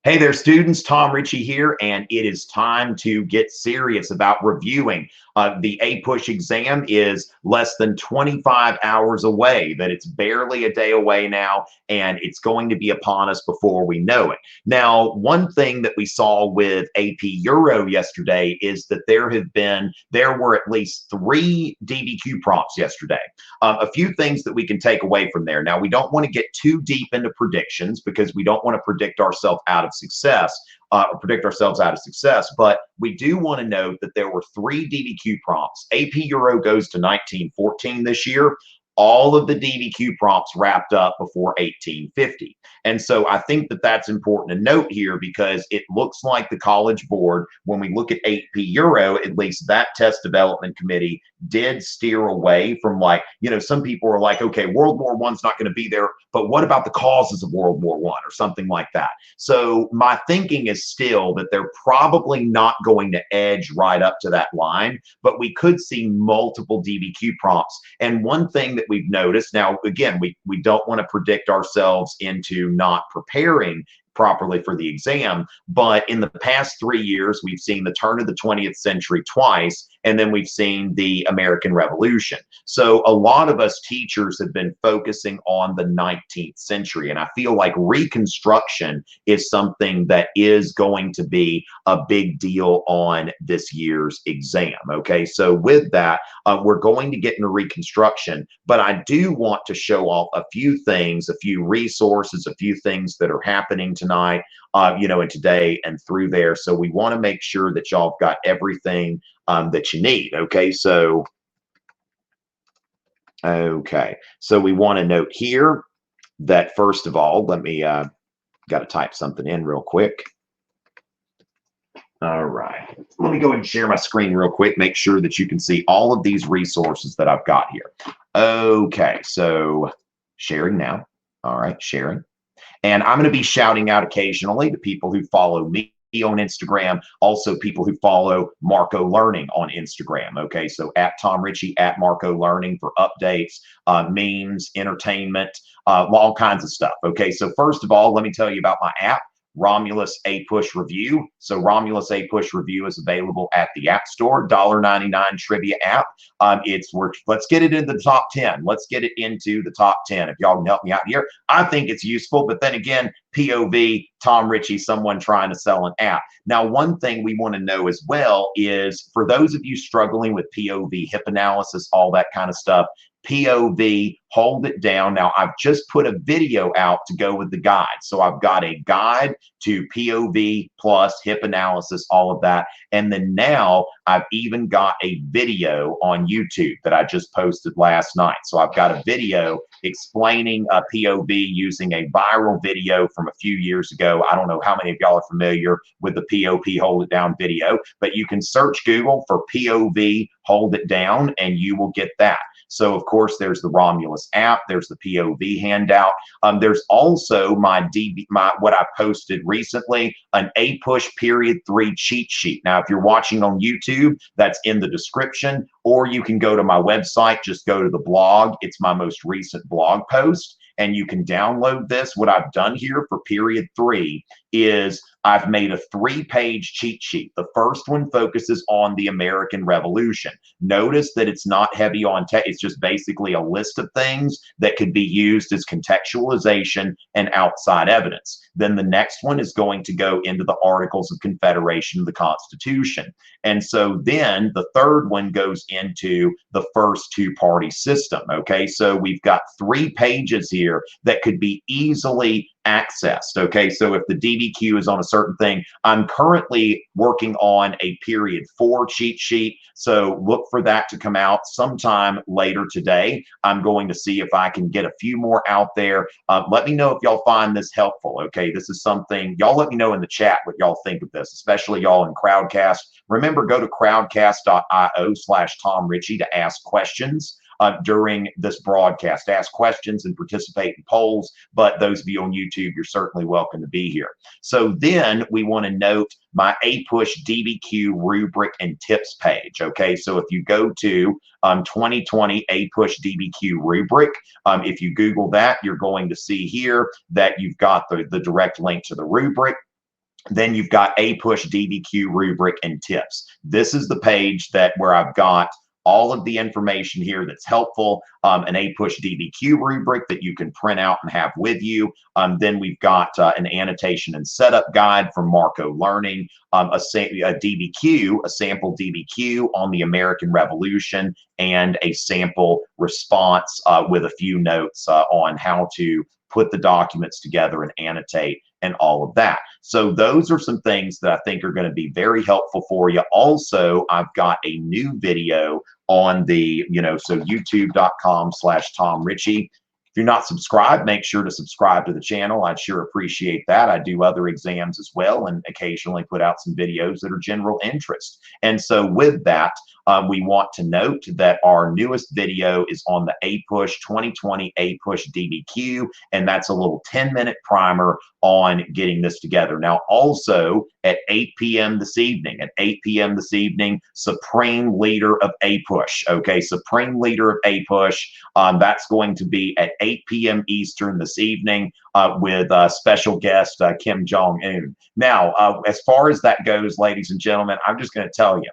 Hey there, students. Tom Richey here, and it is time to get serious about reviewing. The APUSH exam is less than 25 hours away, that it's barely a day away now, and it's going to be upon us before we know it. Now, one thing that we saw with AP Euro yesterday is that there were at least 3 DBQ prompts yesterday. A few things that we can take away from there. Now, we don't want to get too deep into predictions because we don't want to predict ourselves out of success. But we do want to note that there were 3 DBQ prompts. AP Euro goes to 1914 this year. All of the DBQ prompts wrapped up before 1850. And so I think that that's important to note here because it looks like the College Board, when we look at AP Euro, at least that test development committee did steer away from some people are like, okay, World War I's not going to be there, but what about the causes of World War I or something like that? So my thinking is still that they're probably not going to edge right up to that line, but we could see multiple DBQ prompts. And one thing that we've noticed now, again, we don't want to predict ourselves into not preparing properly for the exam, but in the past 3 years, we've seen the turn of the 20th century twice, and then we've seen the American Revolution. So a lot of us teachers have been focusing on the 19th century, and I feel like Reconstruction is something that is going to be a big deal on this year's exam. Okay, so with that, we're going to get into Reconstruction, but I do want to show off a few things, a few resources, a few things that are happening tonight, and today and through there. So we want to make sure that y'all got everything that you need. Okay, so we want to note here that first of all, let me got to type something in real quick. All right, let me go ahead and share my screen real quick, make sure that you can see all of these resources that I've got here. Okay, so sharing now. All right, sharing. And I'm going to be shouting out occasionally to people who follow me on Instagram, also people who follow Marco Learning on Instagram. Okay, so at Tom Richey, at Marco Learning for updates, memes, entertainment, all kinds of stuff. Okay, so first of all, let me tell you about my app, Romulus APUSH Review. So Romulus APUSH Review is available at the App Store, $1.99 trivia app. Let's get it into the top 10. Let's get it into the top 10. If y'all can help me out here, I think it's useful. But then again, POV, Tom Richey, someone trying to sell an app. Now, one thing we want to know as well is for those of you struggling with POV, hip analysis, all that kind of stuff, POV, hold it down. Now, I've just put a video out to go with the guide. So I've got a guide to POV plus hip analysis, all of that. And then now I've even got a video on YouTube that I just posted last night. So I've got a video explaining POV using a viral video from a few years ago. I don't know how many of y'all are familiar with the POP hold it down video, but you can search Google for POV hold it down and you will get that. So of course, there's the Romulus app, there's the POV handout. There's also what I posted recently, an APUSH period 3 cheat sheet. Now, if you're watching on YouTube, that's in the description, or you can go to my website, just go to the blog. It's my most recent blog post, and you can download this. What I've done here for period 3 is I've made a 3-page cheat sheet. The first one focuses on the American Revolution. Notice that it's not heavy on text. It's just basically a list of things that could be used as contextualization and outside evidence. Then the next one is going to go into the Articles of Confederation of the Constitution. And so then the third one goes into the first 2-party system. Okay, so we've got 3 pages here that could be easily accessed. Okay, so if the DBQ is on a certain thing, I'm currently working on a period 4 cheat sheet, so look for that to come out sometime later today. I'm going to see if I can get a few more out there. Let me know if y'all find this helpful. Okay, this is something, y'all let me know in the chat what y'all think of this, especially y'all in Crowdcast. Remember, go to crowdcast.io/Tom Richey to ask questions during this broadcast. Ask questions and participate in polls, but those of you on YouTube, you're certainly welcome to be here. So then we want to note my APUSH DBQ rubric and tips page. Okay, so if you go to 2020 APUSH DBQ rubric, if you Google that, you're going to see here that you've got the direct link to the rubric. Then you've got APUSH, DBQ, rubric, and tips. This is the page where I've got all of the information here that's helpful, an APUSH DBQ rubric that you can print out and have with you. Then we've got an annotation and setup guide from Marco Learning, a DBQ, a sample DBQ on the American Revolution, and a sample response with a few notes on how to put the documents together and annotate and all of that. So those are some things that I think are going to be very helpful for you. Also, I've got a new video on the, so youtube.com/Tom Richey. If you're not subscribed, make sure to subscribe to the channel. I'd sure appreciate that. I do other exams as well and occasionally put out some videos that are general interest. And so with that, we want to note that our newest video is on the APUSH 2020 APUSH DBQ, and that's a little 10-minute primer on getting this together. Now, also at 8 p.m. this evening, Supreme Leader of APUSH, okay? Supreme Leader of APUSH, that's going to be at 8 p.m. Eastern this evening with special guest Kim Jong-un. Now, as far as that goes, ladies and gentlemen, I'm just going to tell you,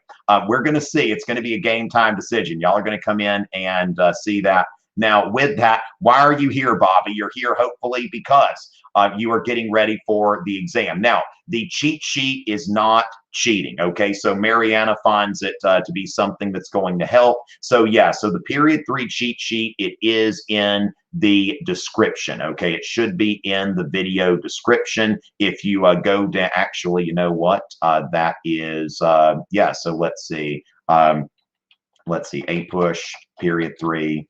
we're going to see. It's going to be a game time decision. Y'all are going to come in and see that. Now, with that, why are you here, Bobby? You're here hopefully because you are getting ready for the exam. Now, the cheat sheet is not cheating, okay? So Mariana finds it to be something that's going to help. So yeah, so the period 3 cheat sheet, it is in the description, okay? It should be in the video description. If you go to, actually, you know what? That is, yeah, so let's see. APUSH period 3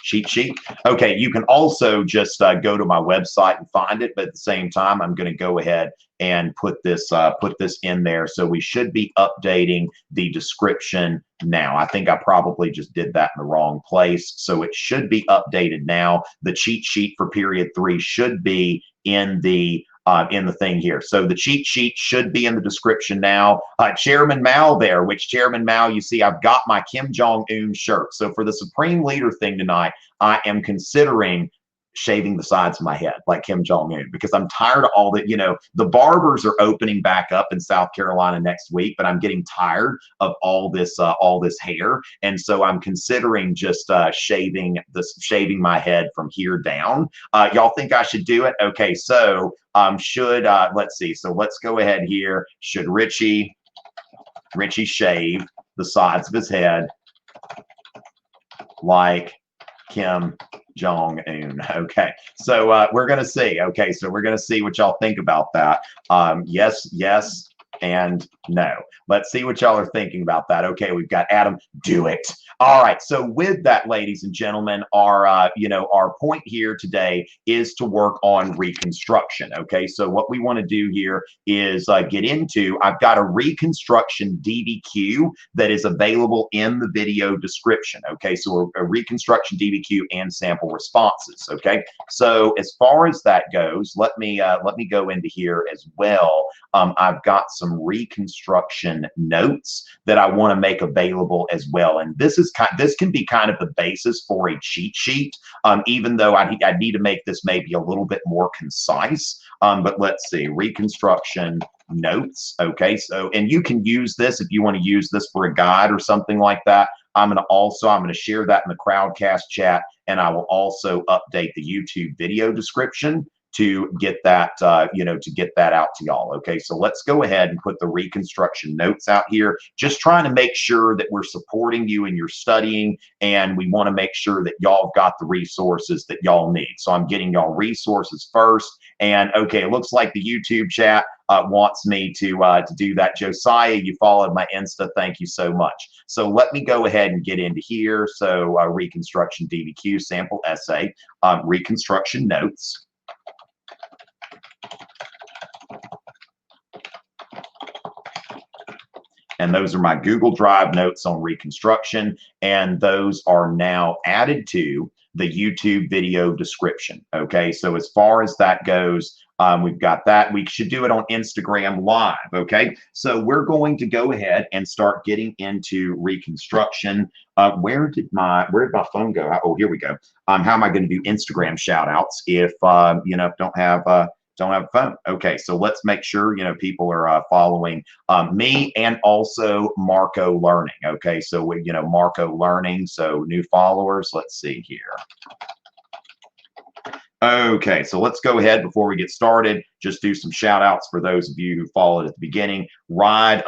cheat sheet. Okay, you can also just go to my website and find it, but at the same time, I'm going to go ahead and put this in there. So we should be updating the description now. I think I probably just did that in the wrong place. So it should be updated now. The cheat sheet for period 3 should be in the thing here. So the cheat sheet should be in the description now. Chairman Mao there, which Chairman Mao, you see, I've got my Kim Jong-un shirt. So for the Supreme Leader thing tonight, I am considering shaving the sides of my head like Kim Jong-un because I'm tired of all that. The barbers are opening back up in South Carolina next week, but I'm getting tired of all this hair, and so I'm considering just shaving my head from here down. Y'all think I should do it? Okay, so let's see. So let's go ahead here. Should Richey shave the sides of his head like Kim Jong-un? Okay, so we're gonna see. Okay, so we're gonna see what y'all think about that. Yes, and no. Let's see what y'all are thinking about that. Okay, we've got Adam. Do it. All right. So with that, ladies and gentlemen, our point here today is to work on Reconstruction. Okay. So what we want to do here is get into. I've got a Reconstruction DBQ that is available in the video description. Okay. So a Reconstruction DBQ and sample responses. Okay. So as far as that goes, let me go into here as well. I've got some Reconstruction notes that I want to make available as well, and this can be kind of the basis for a cheat sheet, even though I need to make this maybe a little bit more concise. But let's see, Reconstruction notes. Okay, so, and you can use this if you want to use this for a guide or something like that. I'm going to share that in the Crowdcast chat, and I will also update the YouTube video description to get that out to y'all. Okay, so let's go ahead and put the Reconstruction notes out here, just trying to make sure that we're supporting you in your studying, and we want to make sure that y'all got the resources that y'all need. So I'm getting y'all resources first, and okay, it looks like the YouTube chat wants me to do that. Josiah, you followed my Insta, thank you so much. So let me go ahead and get into here. So Reconstruction DBQ sample essay, Reconstruction notes. And those are my Google Drive notes on Reconstruction, and those are now added to the YouTube video description. Okay, so as far as that goes, we've got that. We should do it on Instagram Live. Okay, so we're going to go ahead and start getting into Reconstruction. Where did my phone go? Oh, here we go. How am I going to do Instagram shout outs if don't Don't have a phone. Okay, so let's make sure, you know, people are following me and also Marco Learning. Okay, so we, you know, Marco Learning, so new followers. Let's see here. Okay, so let's go ahead before we get started. Just do some shout outs for those of you who followed at the beginning. Ride_Ann_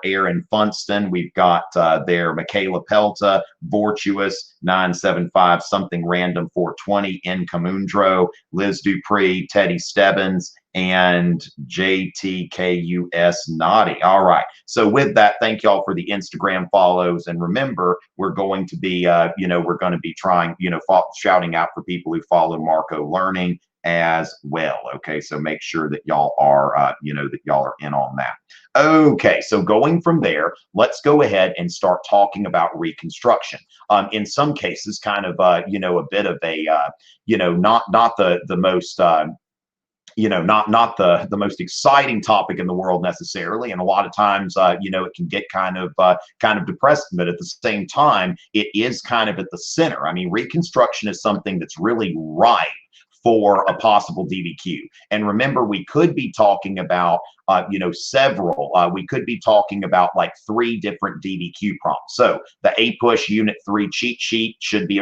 Aaron Funston. We've got there Michaela Pelta, Vortuous 975 something random 420, in Camundro, Liz Dupree, Teddy Stebbins, and JTKUS Naughty. All right. So with that, thank y'all for the Instagram follows. And remember, we're going to be, you know, we're going to be trying, you know, shouting out for people who follow Marco Learning as well. Okay. So make sure that y'all are, you know, that y'all are in on that. Okay. So going from there, let's go ahead and start talking about Reconstruction. In some cases, kind of, you know, a bit of a, you know, not the most, you know, not the most exciting topic in the world necessarily, and a lot of times, you know, it can get kind of depressing. But at the same time, it is kind of at the center. I mean, Reconstruction is something that's really ripe for a possible DBQ. And remember, we could be talking about, you know, several. We could be talking about like 3 different DBQ prompts. So the APUSH Unit 3 cheat sheet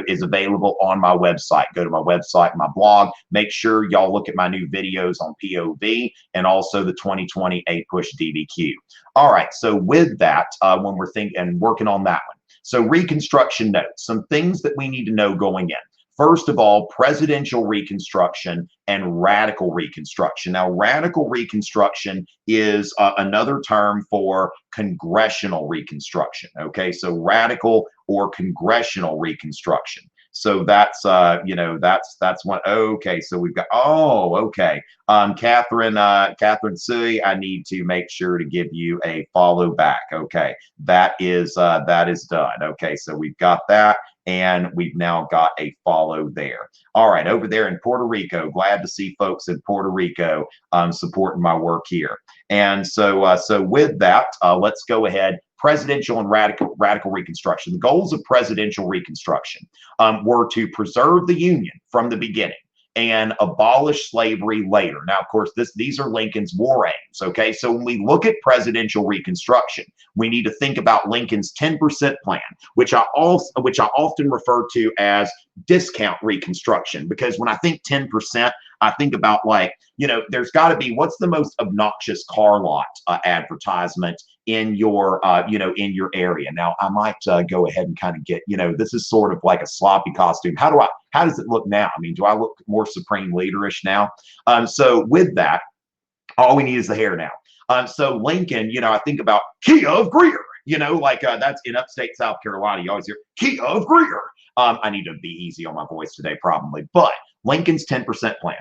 is available on my website. Go to my website, my blog. Make sure y'all look at my new videos on POV and also the 2020 APUSH DBQ. All right. So with that, when we're thinking and working on that one, so Reconstruction notes, some things that we need to know going in. First of all, presidential Reconstruction and radical Reconstruction. Now, radical Reconstruction is another term for congressional Reconstruction. Okay, so radical or congressional Reconstruction. So that's, you know, that's one. Okay, so we've got, oh, okay. Catherine Sui, I need to make sure to give you a follow back. Okay, that is done. Okay, so we've got that. And we've now got a follow there. All right, over there in Puerto Rico, glad to see folks in Puerto Rico supporting my work here. And so, so with that, let's go ahead. Presidential and radical Reconstruction. The goals of presidential Reconstruction were to preserve the Union from the beginning and abolish slavery later. Now, of course, these are Lincoln's war aims. Okay, so when we look at presidential Reconstruction, we need to think about Lincoln's 10% plan, which I often refer to as discount Reconstruction, because when I think 10%, I think about, like, you know, there's got to be, what's the most obnoxious car lot advertisement in your, you know, in your area. Now, I might go ahead and kind of get, you know, this is sort of like a sloppy costume. How does it look now? I mean, do I look more Supreme Leaderish now? So with that, all we need is the hair now. So Lincoln, you know, I think about Kia of Greer, you know, like that's in upstate South Carolina. You always hear Kia of Greer. I need to be easy on my voice today, probably, but Lincoln's 10% plan.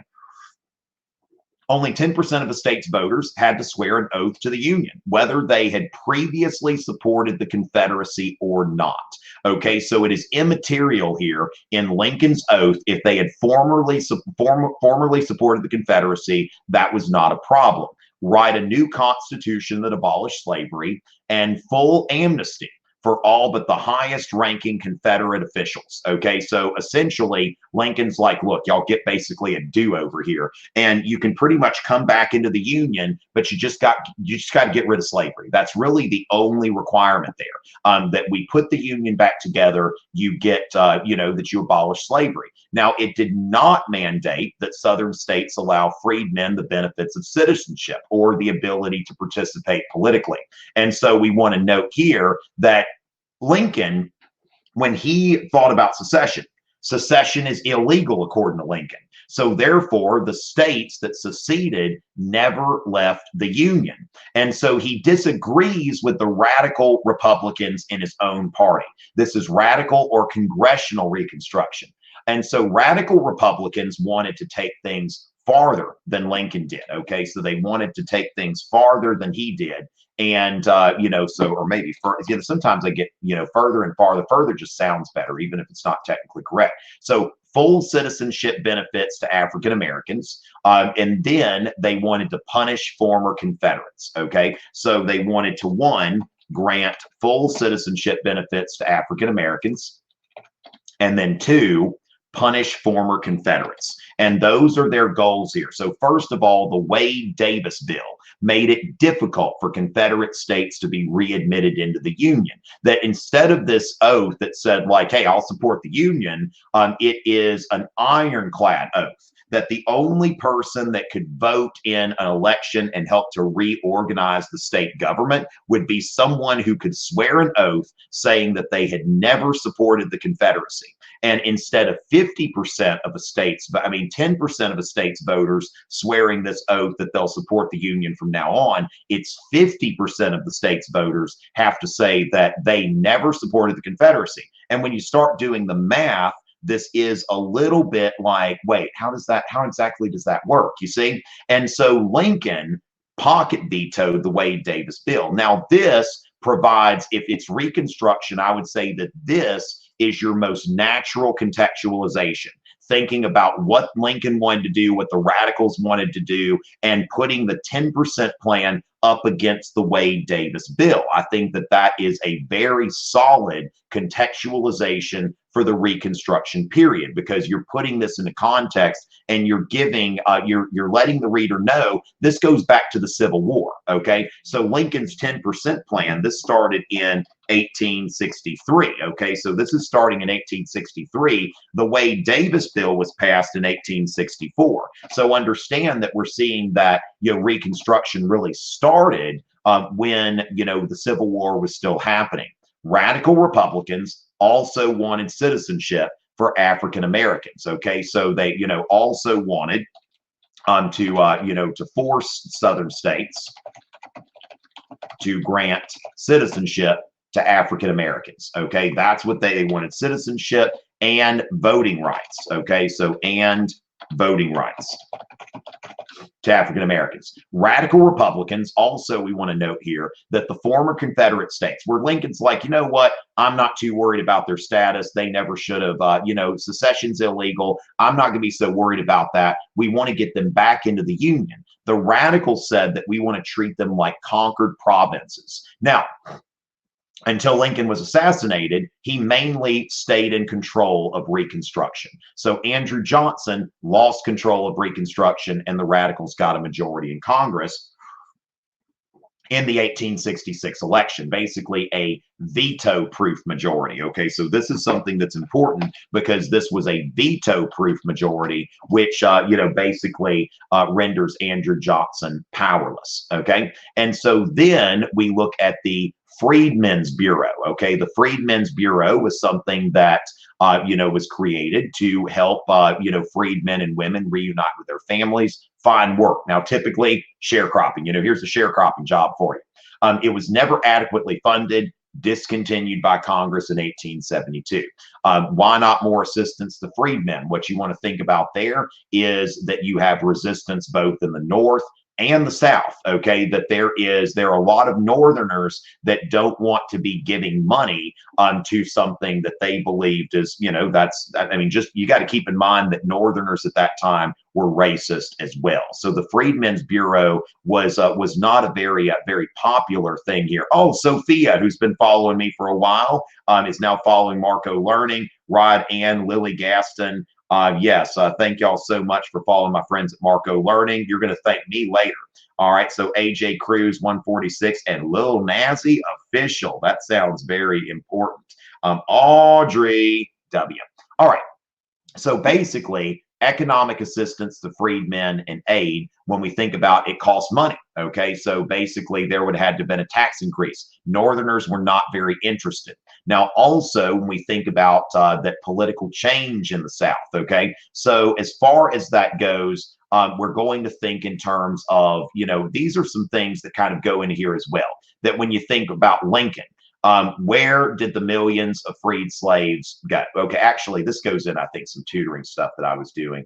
Only 10% of the state's voters had to swear an oath to the Union, whether they had previously supported the Confederacy or not. Okay, so it is immaterial here in Lincoln's oath. If they had formerly supported the Confederacy, that was not a problem. Write a new constitution that abolished slavery and full amnesty for all but the highest ranking Confederate officials. Okay, so essentially Lincoln's like, look, y'all get basically a do-over here, and you can pretty much come back into the Union, but you just got to get rid of slavery. That's really the only requirement there, that we put the Union back together. You get, you know, that you abolish slavery. Now, it did not mandate that Southern states allow freedmen the benefits of citizenship or the ability to participate politically. And so we want to note here that Lincoln, when he thought about secession is illegal according to Lincoln. So therefore, the states that seceded never left the Union. And so he disagrees with the radical Republicans in his own party. This is radical or congressional Reconstruction. And so radical Republicans wanted to take things farther than Lincoln did. Okay, so they wanted to take things farther than he did. And, you know, so, or maybe, you know, sometimes I get, you know, further and farther. Further just sounds better, even if it's not technically correct. So full citizenship benefits to African Americans. And then they wanted to punish former Confederates. Okay, so they wanted to, one, grant full citizenship benefits to African Americans, and then two, punish former Confederates. And those are their goals here. So first of all, the Wade-Davis bill made it difficult for Confederate states to be readmitted into the Union. That instead of this oath that said like, hey, I'll support the Union, it is an ironclad oath that the only person that could vote in an election and help to reorganize the state government would be someone who could swear an oath saying that they had never supported the Confederacy. And instead of 50% of the states, 10% of the state's voters swearing this oath that they'll support the Union from now on, it's 50% of the state's voters have to say that they never supported the Confederacy. And when you start doing the math, this is a little bit like, wait, how exactly does that work? You see? And so Lincoln pocket vetoed the Wade-Davis bill. Now, this provides, if it's Reconstruction, I would say that this is your most natural contextualization. Thinking about what Lincoln wanted to do, what the radicals wanted to do, and putting the 10% plan up against the Wade-Davis bill. I think that that is a very solid contextualization for the Reconstruction period, because you're putting this into context and you're giving, you're letting the reader know this goes back to the Civil War. Okay, so Lincoln's 10% plan, this started in 1863. Okay, so this is starting in 1863. The Wade-Davis bill was passed in 1864. So understand that we're seeing that Reconstruction really started when the Civil War was still happening. Radical Republicans also wanted citizenship for African Americans. Okay, so they also wanted to force Southern states to grant citizenship to African Americans. Okay, that's what they wanted: citizenship and voting rights. Okay, so and voting rights to African Americans. Radical Republicans also, we want to note here that the former Confederate states, where Lincoln's like, you know what, I'm not too worried about their status. They never should have, secession's illegal. I'm not going to be so worried about that. We want to get them back into the Union. The radicals said that we want to treat them like conquered provinces. Now, until Lincoln was assassinated, he mainly stayed in control of Reconstruction. So Andrew Johnson lost control of Reconstruction, and the radicals got a majority in Congress in the 1866 election, basically a veto-proof majority. Okay, so this is something that's important because this was a veto-proof majority, which basically renders Andrew Johnson powerless. Okay, and so then we look at the Freedmen's Bureau. Okay, the Freedmen's Bureau was something that was created to help freedmen and women reunite with their families, find work. Now, typically sharecropping. Here's a sharecropping job for you. It was never adequately funded, discontinued by Congress in 1872. Why not more assistance to freedmen? What you want to think about there is that you have resistance both in the North and the South. Okay, that there are a lot of Northerners that don't want to be giving money to something that they believed is, you got to keep in mind that Northerners at that time were racist as well. So the Freedmen's Bureau was not a very popular thing here. Oh, Sophia, who's been following me for a while, is now following Marco Learning. Rod Ann, Lily Gaston. Yes, thank y'all so much for following my friends at Marco Learning. You're going to thank me later. All right, so AJ Cruz 146 and Lil Nazi official. That sounds very important. Audrey W. All right, so basically economic assistance to freedmen and aid, when we think about it, costs money. Okay, so basically there would have to have been a tax increase. Northerners were not very interested. Now, also, when we think about that political change in the South, okay, so as far as that goes, we're going to think in terms of, these are some things that kind of go into here as well. That when you think about Lincoln, where did the millions of freed slaves go? Okay, actually, this goes in, I think, some tutoring stuff that I was doing.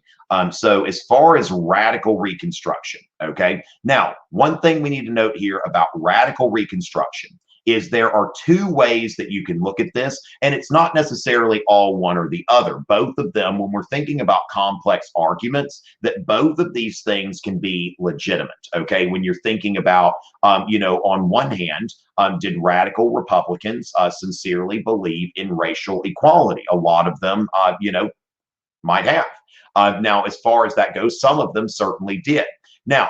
So as far as radical Reconstruction, okay, now, one thing we need to note here about radical Reconstruction is there are two ways that you can look at this, and it's not necessarily all one or the other. Both of them, when we're thinking about complex arguments, that both of these things can be legitimate. Okay, when you're thinking about, on one hand, did radical Republicans sincerely believe in racial equality? A lot of them, Might have. Now, as far as that goes, some of them certainly did. Now,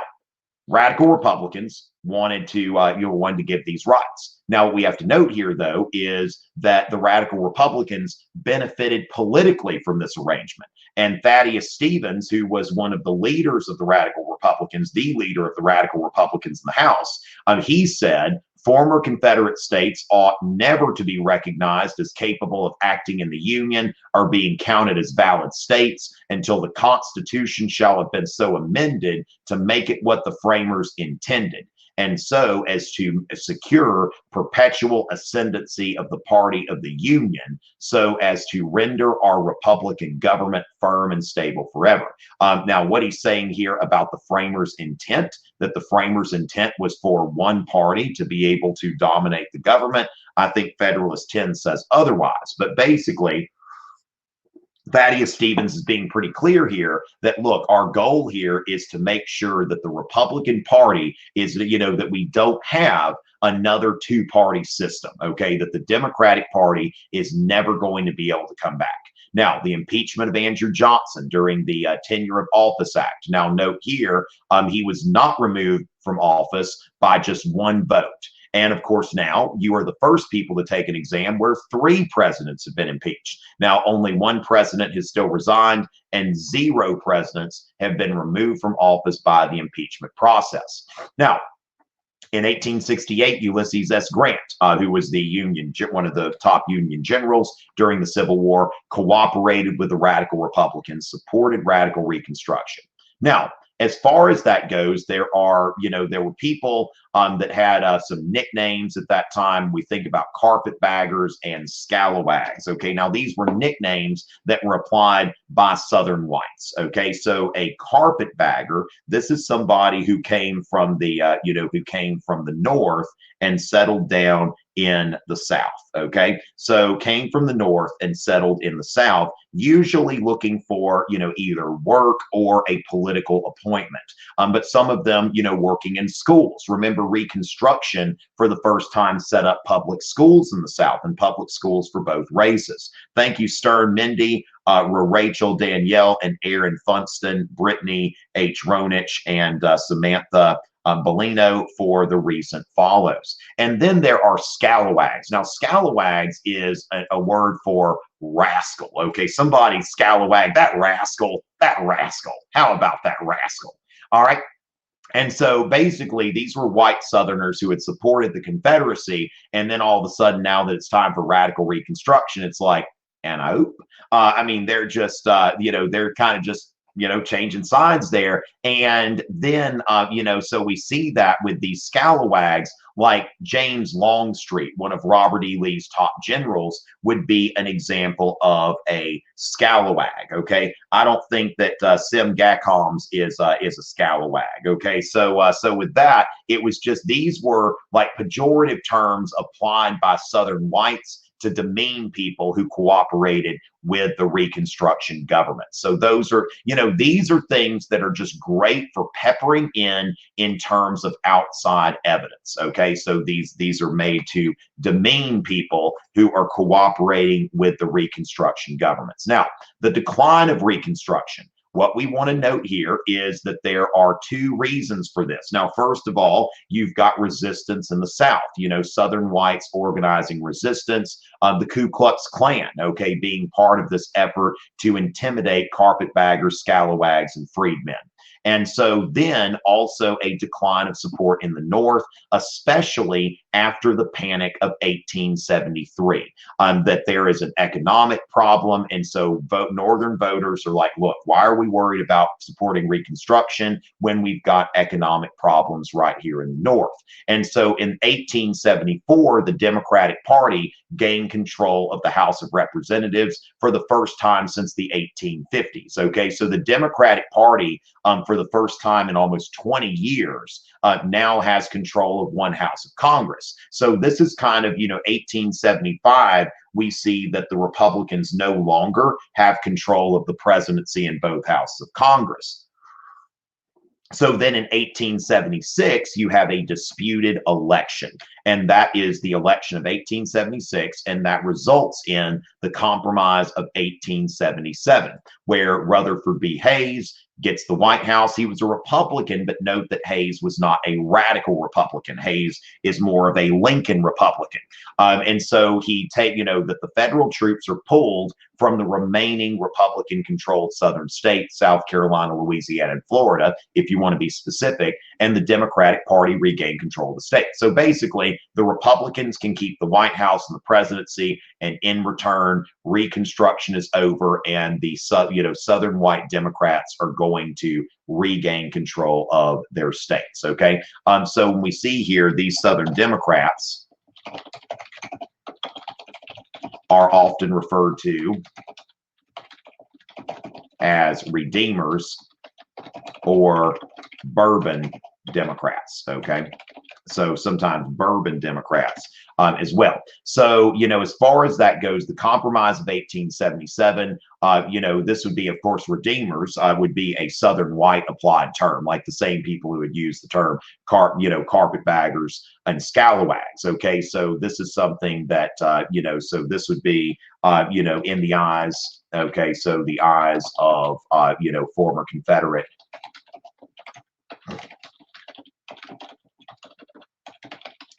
radical Republicans wanted to, wanted to give these rights. Now, what we have to note here, though, is that the radical Republicans benefited politically from this arrangement. And Thaddeus Stevens, who was one of the leaders of the radical Republicans, the leader of the radical Republicans in the House, he said, former Confederate states ought never to be recognized as capable of acting in the Union or being counted as valid states until the Constitution shall have been so amended to make it what the framers intended, and so as to secure perpetual ascendancy of the party of the Union, so as to render our Republican government firm and stable forever. Now, what he's saying here about the framers' intent, that the framers' intent was for one party to be able to dominate the government, I think Federalist 10 says otherwise. But basically, Thaddeus Stevens is being pretty clear here that, look, our goal here is to make sure that the Republican Party is, that we don't have another two-party system, okay, that the Democratic Party is never going to be able to come back. Now, the impeachment of Andrew Johnson during the Tenure of Office Act. Now, note here, he was not removed from office by just one vote. And of course, now you are the first people to take an exam where 3 presidents have been impeached. Now, only 1 president has still resigned, and 0 presidents have been removed from office by the impeachment process. Now, in 1868, Ulysses S. Grant, who was one of the top Union generals during the Civil War, cooperated with the radical Republicans, supported radical Reconstruction. Now, as far as that goes, there were people that had some nicknames at that time. We think about carpetbaggers and scalawags. Okay, now these were nicknames that were applied by Southern whites. Okay, so a carpetbagger, this is somebody who came from the North and settled down in the South. Okay, so came from the North and settled in the South, usually looking for either work or a political appointment. But some of them working in schools. Remember, Reconstruction for the first time set up public schools in the South, and public schools for both races. Thank you, Stern Mindy, Rachel, Danielle, and Aaron Funston, Brittany H. Ronich, and Samantha Bellino for the recent follows. And then there are scalawags. Now, scalawags is a word for rascal. Okay, somebody scalawag, that rascal. How about that rascal? All right. And so basically, these were white Southerners who had supported the Confederacy. And then all of a sudden, now that it's time for radical Reconstruction, it's like, and I hope. They're just, they're kind of just, changing sides there. And then, so we see that with these scalawags, like James Longstreet, one of Robert E. Lee's top generals, would be an example of a scalawag. Okay, I don't think that Sim Gackoms is a scalawag. Okay, so with that, it was just, these were like pejorative terms applied by Southern whites to demean people who cooperated with the Reconstruction government. So those are, these are things that are just great for peppering in terms of outside evidence. Okay, so these are made to demean people who are cooperating with the Reconstruction governments. Now, the decline of Reconstruction. What we want to note here is that there are 2 reasons for this. Now, first of all, you've got resistance in the South, Southern whites organizing resistance, the Ku Klux Klan, okay, being part of this effort to intimidate carpetbaggers, scalawags, and freedmen. And so then also a decline of support in the North, especially after the Panic of 1873, that there is an economic problem. And so Northern voters are like, look, why are we worried about supporting Reconstruction when we've got economic problems right here in the North? And so in 1874, the Democratic Party gained control of the House of Representatives for the first time since the 1850s. Okay, so the Democratic Party, for the first time in almost 20 years, now has control of one house of Congress. So this is kind of, 1875, we see that the Republicans no longer have control of the presidency in both houses of Congress. So then in 1876, you have a disputed election. and that is the election of 1876, and that results in the Compromise of 1877, where Rutherford B. Hayes gets the White House. He was a Republican, but note that Hayes was not a radical Republican. Hayes is more of a Lincoln Republican. And so that the federal troops are pulled from the remaining Republican-controlled southern states, South Carolina, Louisiana, and Florida, if you want to be specific, and the Democratic Party regained control of the state. So basically, the Republicans can keep the White House and the presidency, and in return, Reconstruction is over, and the southern white Democrats are going to regain control of their states. Okay, so when we see here, these southern Democrats are often referred to as redeemers or bourbon Democrats. Okay, so sometimes bourbon Democrats as well. So, as far as that goes, the Compromise of 1877, this would be, of course, redeemers would be a Southern white applied term, like the same people who would use the term carpetbaggers and scalawags. Okay, so this is something that, so this would be, in the eyes, okay, so the eyes of, former Confederate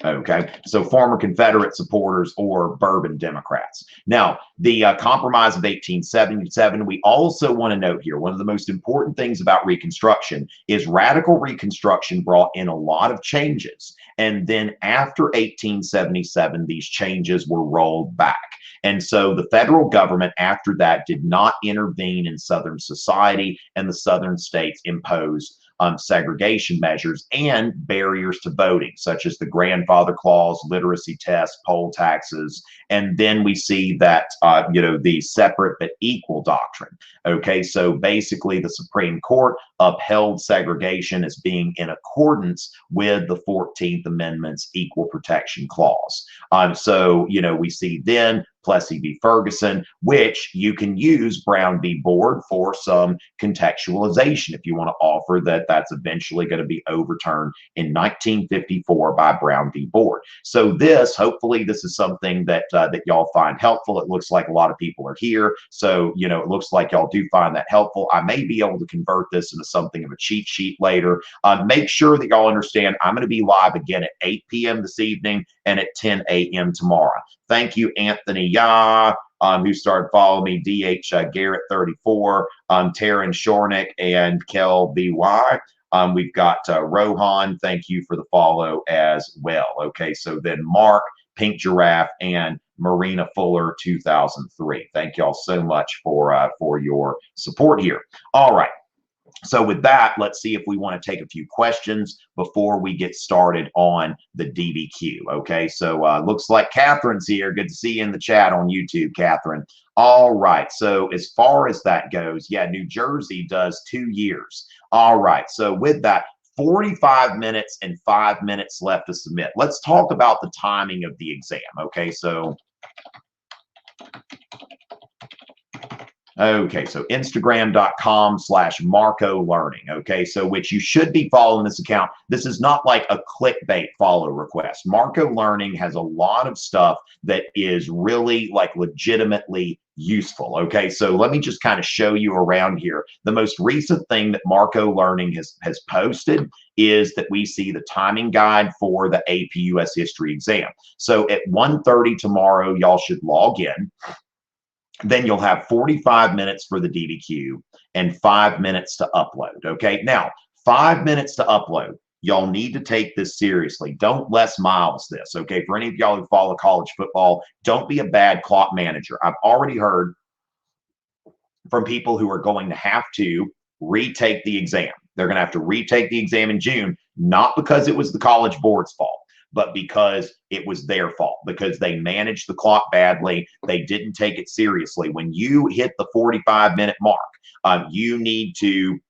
Okay, so former Confederate supporters or bourbon Democrats. Now, the Compromise of 1877, we also want to note here, one of the most important things about Reconstruction is radical Reconstruction brought in a lot of changes. And then after 1877, these changes were rolled back. And so the federal government after that did not intervene in Southern society, and the Southern states imposed segregation measures and barriers to voting, such as the grandfather clause, literacy test, poll taxes. And then we see that, the separate but equal doctrine. Okay, so basically the Supreme Court upheld segregation as being in accordance with the 14th Amendment's Equal Protection Clause. So, we see then Plessy v. Ferguson, which you can use Brown v. Board for some contextualization if you want to offer that that's eventually going to be overturned in 1954 by Brown v. Board. So hopefully this is something that that y'all find helpful. It looks like a lot of people are here. So, it looks like y'all do find that helpful. I may be able to convert this into something of a cheat sheet later. Make sure that y'all understand I'm going to be live again at 8 p.m. this evening and at 10 a.m. tomorrow. Thank you, Anthony Ya, who started following me, DH Garrett 34, Taryn Shornick, and Kel BY. We've got Rohan, thank you for the follow as well. Okay, so then Mark, Pink Giraffe, and Marina Fuller 2003. Thank y'all so much for your support here. All right. So with that, let's see if we want to take a few questions before we get started on the DBQ. Okay, so looks like Catherine's here. Good to see you in the chat on YouTube, Catherine. All right, so as far as that goes, yeah, New Jersey does 2 years. All right, so with that, 45 minutes and 5 minutes left to submit. Let's talk about the timing of the exam. Okay, so Instagram.com/Marco Learning. Okay, so which you should be following this account. This is not like a clickbait follow request. Marco Learning has a lot of stuff that is really like legitimately useful. Okay, so let me just kind of show you around here. The most recent thing that Marco Learning has posted is that we see the timing guide for the APUS history exam. So at 1:30 tomorrow, y'all should log in. Then you'll have 45 minutes for the DBQ and 5 minutes to upload. Okay, now 5 minutes to upload. Y'all need to take this seriously. Don't Les Miles this. Okay, for any of y'all who follow college football, don't be a bad clock manager. I've already heard from people who are going to have to retake the exam. They're going to have to retake the exam in June, not because it was the College Board's fault, but because it was their fault, because they managed the clock badly. They didn't take it seriously. When you hit the 45-minute mark, you need to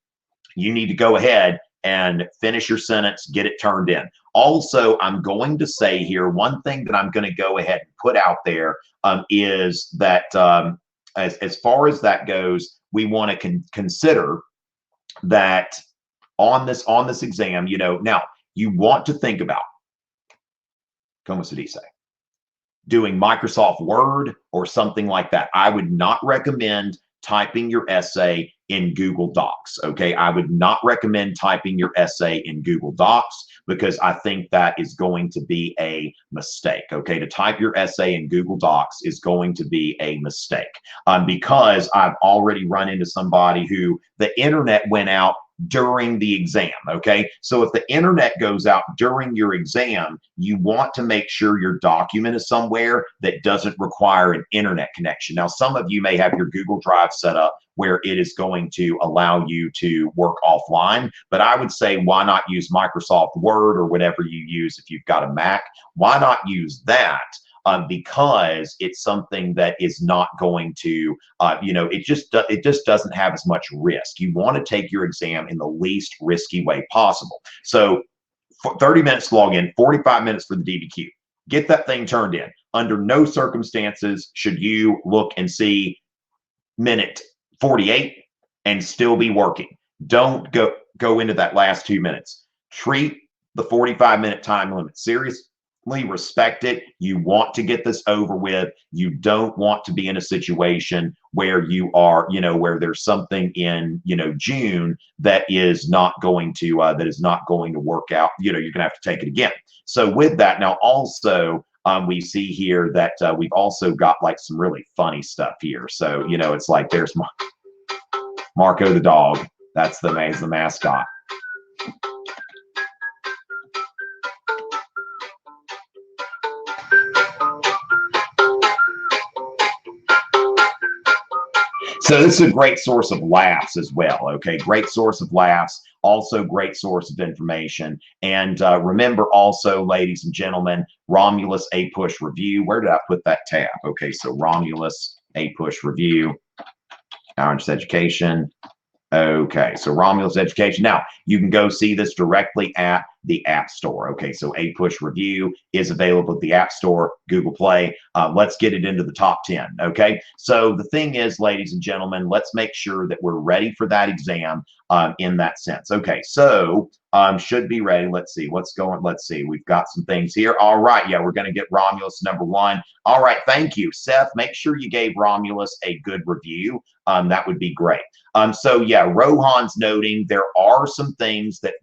go ahead and finish your sentence, get it turned in. Also, I'm going to say here, one thing that I'm going to go ahead and put out there is that as far as that goes, we want to consider that on this exam, now you want to think about Como se dice? Doing Microsoft Word or something like that. I would not recommend typing your essay in Google Docs. Okay. I would not recommend typing your essay in Google Docs because I think that is going to be a mistake. Okay. To type your essay in Google Docs is going to be a mistake because I've already run into somebody who the internet went out during the exam. Okay. So if the internet goes out during your exam, you want to make sure your document is somewhere that doesn't require an internet connection. Now, some of you may have your Google Drive set up where it is going to allow you to work offline, but I would say why not use Microsoft Word or whatever you use if you've got a Mac? Why not use that? Because it's something that is not going to, it just doesn't have as much risk. You want to take your exam in the least risky way possible. So 30 minutes to log in, 45 minutes for the DBQ. Get that thing turned in. Under no circumstances should you look and see minute 48 and still be working. Don't go into that last 2 minutes. Treat the 45-minute time limit seriously. Respect it. You want to get this over with. You don't want to be in a situation where you are, where there's something in, June that is not going to work out. You're going to have to take it again. So with that, now also we see here that we've also got like some really funny stuff here. So it's like there's Marco the dog. That's the mascot. So this is a great source of laughs as well. Okay, great source of laughs, also great source of information. And remember also, ladies and gentlemen, Romulus APUSH review. Where did I put that tab? Okay, so Romulus APUSH review, Orange Education. Okay, so Romulus Education. Now, you can go see this directly at the App Store. Okay, so APUSH review is available at the App Store, Google Play. Let's get it into the top 10. Okay, so the thing is, ladies and gentlemen, let's make sure that we're ready for that exam in that sense. Okay, so should be ready. Let's see what's going. Let's see. We've got some things here. All right, yeah, we're going to get Romulus #1. All right, thank you, Seth. Make sure you gave Romulus a good review. That would be great. So yeah, Rohan's noting there are some things that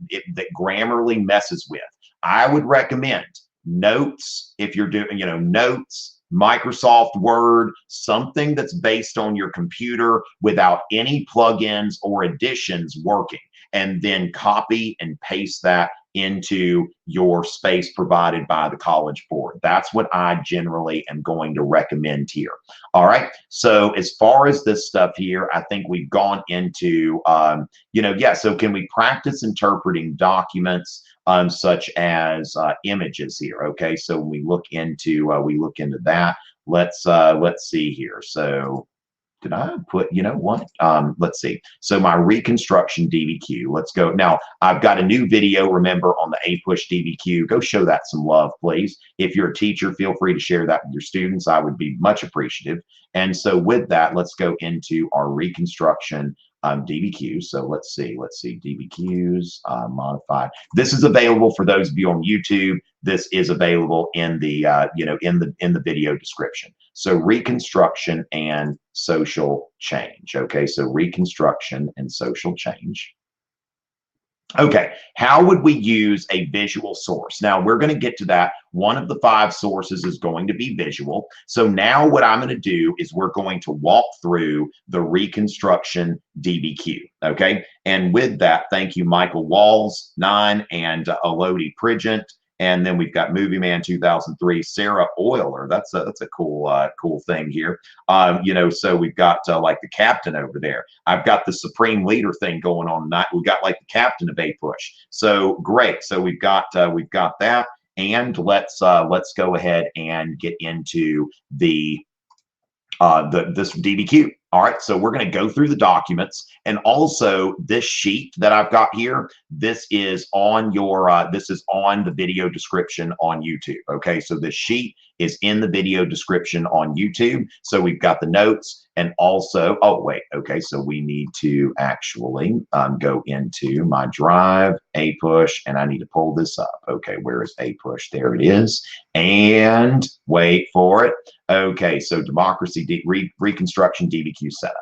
Grammarly messes with. I would recommend Notes if you're doing, Notes, Microsoft Word, something that's based on your computer without any plugins or additions working, and then copy and paste that into your space provided by the College Board. That's what I generally am going to recommend here. All right. So as far as this stuff here, I think we've gone into, so can we practice interpreting documents such as images here? Okay. So when we look into that, let's see here. So did I put, let's see. So my Reconstruction DBQ, let's go. Now, I've got a new video, remember, on the APUSH DBQ. Go show that some love, please. If you're a teacher, feel free to share that with your students. I would be much appreciative. And so with that, let's go into our Reconstruction DBQ. So let's see, DBQs, modified. This is available for those of you on YouTube. This is available in the, in the video description. So Reconstruction and social change. Okay, so Reconstruction and social change. Okay, how would we use a visual source? Now, we're going to get to that. One of the 5 sources is going to be visual. So now what I'm going to do is we're going to walk through the Reconstruction DBQ, okay? And with that, thank you, Michael Walls, 9, and Elodie Pridgent. And then we've got Movie Man 2003, Sarah Euler. That's a cool thing here. So we've got like the captain over there. I've got the supreme leader thing going on tonight. We've got like the captain of APUSH. So great. So we've got that. And let's go ahead and get into the this DBQ. All right, so we're going to go through the documents, and also this sheet that I've got here. This is on your this is on the video description on YouTube. Okay, so this sheet is in the video description on YouTube. So we've got the notes, and also, oh wait, okay, so we need to actually go into my drive, APUSH, and I need to pull this up. Okay, where is APUSH? There it is. And wait for it. Okay, so democracy, Reconstruction, DBQ setup.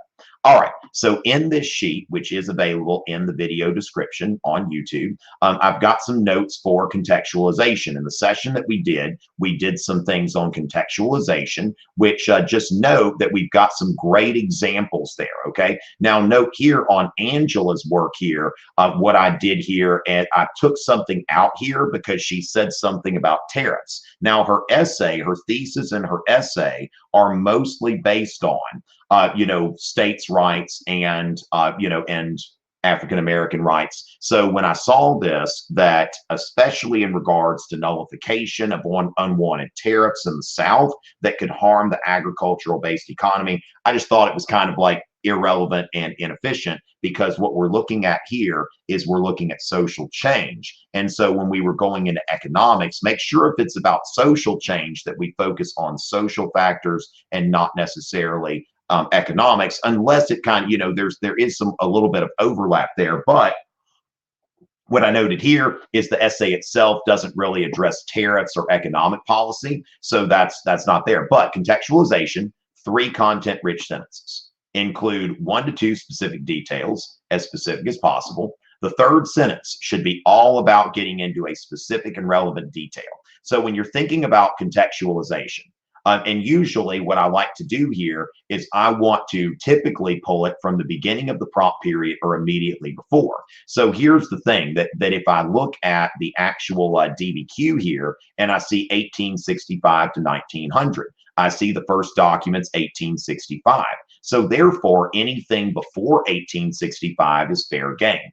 All right, so in this sheet, which is available in the video description on YouTube, I've got some notes for contextualization. In the session that we did some things on contextualization, which just note that we've got some great examples there, okay? Now note here on Angela's work here, what I did here, and I took something out here because she said something about tariffs. Now her essay, her thesis and her essay are mostly based on states' rights and, and African-American rights. So when I saw this, that especially in regards to nullification of unwanted tariffs in the South that could harm the agricultural-based economy, I just thought it was kind of like irrelevant and inefficient, because what we're looking at here is we're looking at social change. And so when we were going into economics, make sure if it's about social change that we focus on social factors and not necessarily economics, unless it kind of, there is a little bit of overlap there. But what I noted here is the essay itself doesn't really address tariffs or economic policy, so that's not there. But contextualization, 3 content-rich sentences. Include 1 to 2 specific details, as specific as possible. The 3rd sentence should be all about getting into a specific and relevant detail. So when you're thinking about contextualization, and usually what I like to do here is I want to typically pull it from the beginning of the prompt period or immediately before. So here's the thing, that if I look at the actual DBQ here and I see 1865 to 1900, I see the first document's 1865. So therefore, anything before 1865 is fair game.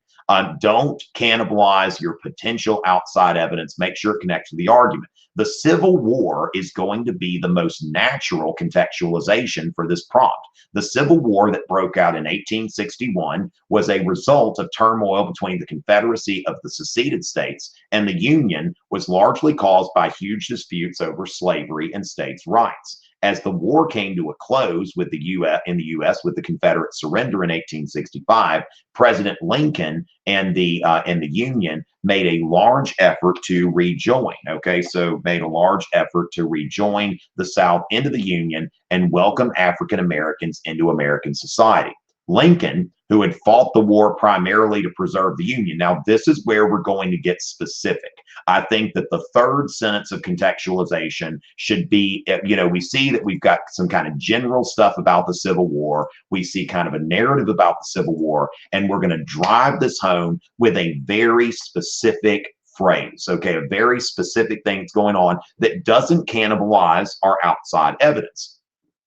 Don't cannibalize your potential outside evidence. Make sure it connects to the argument. The Civil War is going to be the most natural contextualization for this prompt. The Civil War that broke out in 1861 was a result of turmoil between the Confederacy of the seceded states and the Union, was largely caused by huge disputes over slavery and states' rights. As the war came to a close with the U.S. with the Confederate surrender in 1865, President Lincoln and the Union made a large effort to rejoin. Okay, so made a large effort to rejoin the South into the Union and welcome African Americans into American society. Lincoln, who had fought the war primarily to preserve the Union. Now, this is where we're going to get specific. I think that the 3rd sentence of contextualization should be, we see that we've got some kind of general stuff about the Civil War. We see kind of a narrative about the Civil War, and we're going to drive this home with a very specific phrase, okay, a very specific thing that's going on that doesn't cannibalize our outside evidence.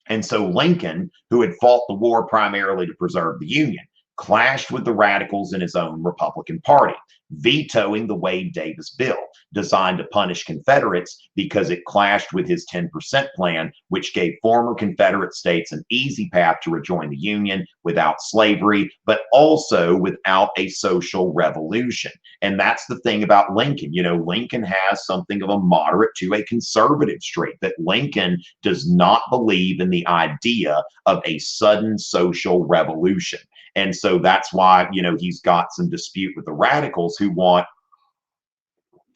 And so Lincoln, who had fought the war primarily to preserve the Union, clashed with the radicals in his own Republican Party, vetoing the Wade Davis bill, designed to punish Confederates because it clashed with his 10% plan, which gave former Confederate states an easy path to rejoin the Union without slavery, but also without a social revolution. And that's the thing about Lincoln. Lincoln has something of a moderate to a conservative streak, that Lincoln does not believe in the idea of a sudden social revolution. And so that's why, he's got some dispute with the radicals who want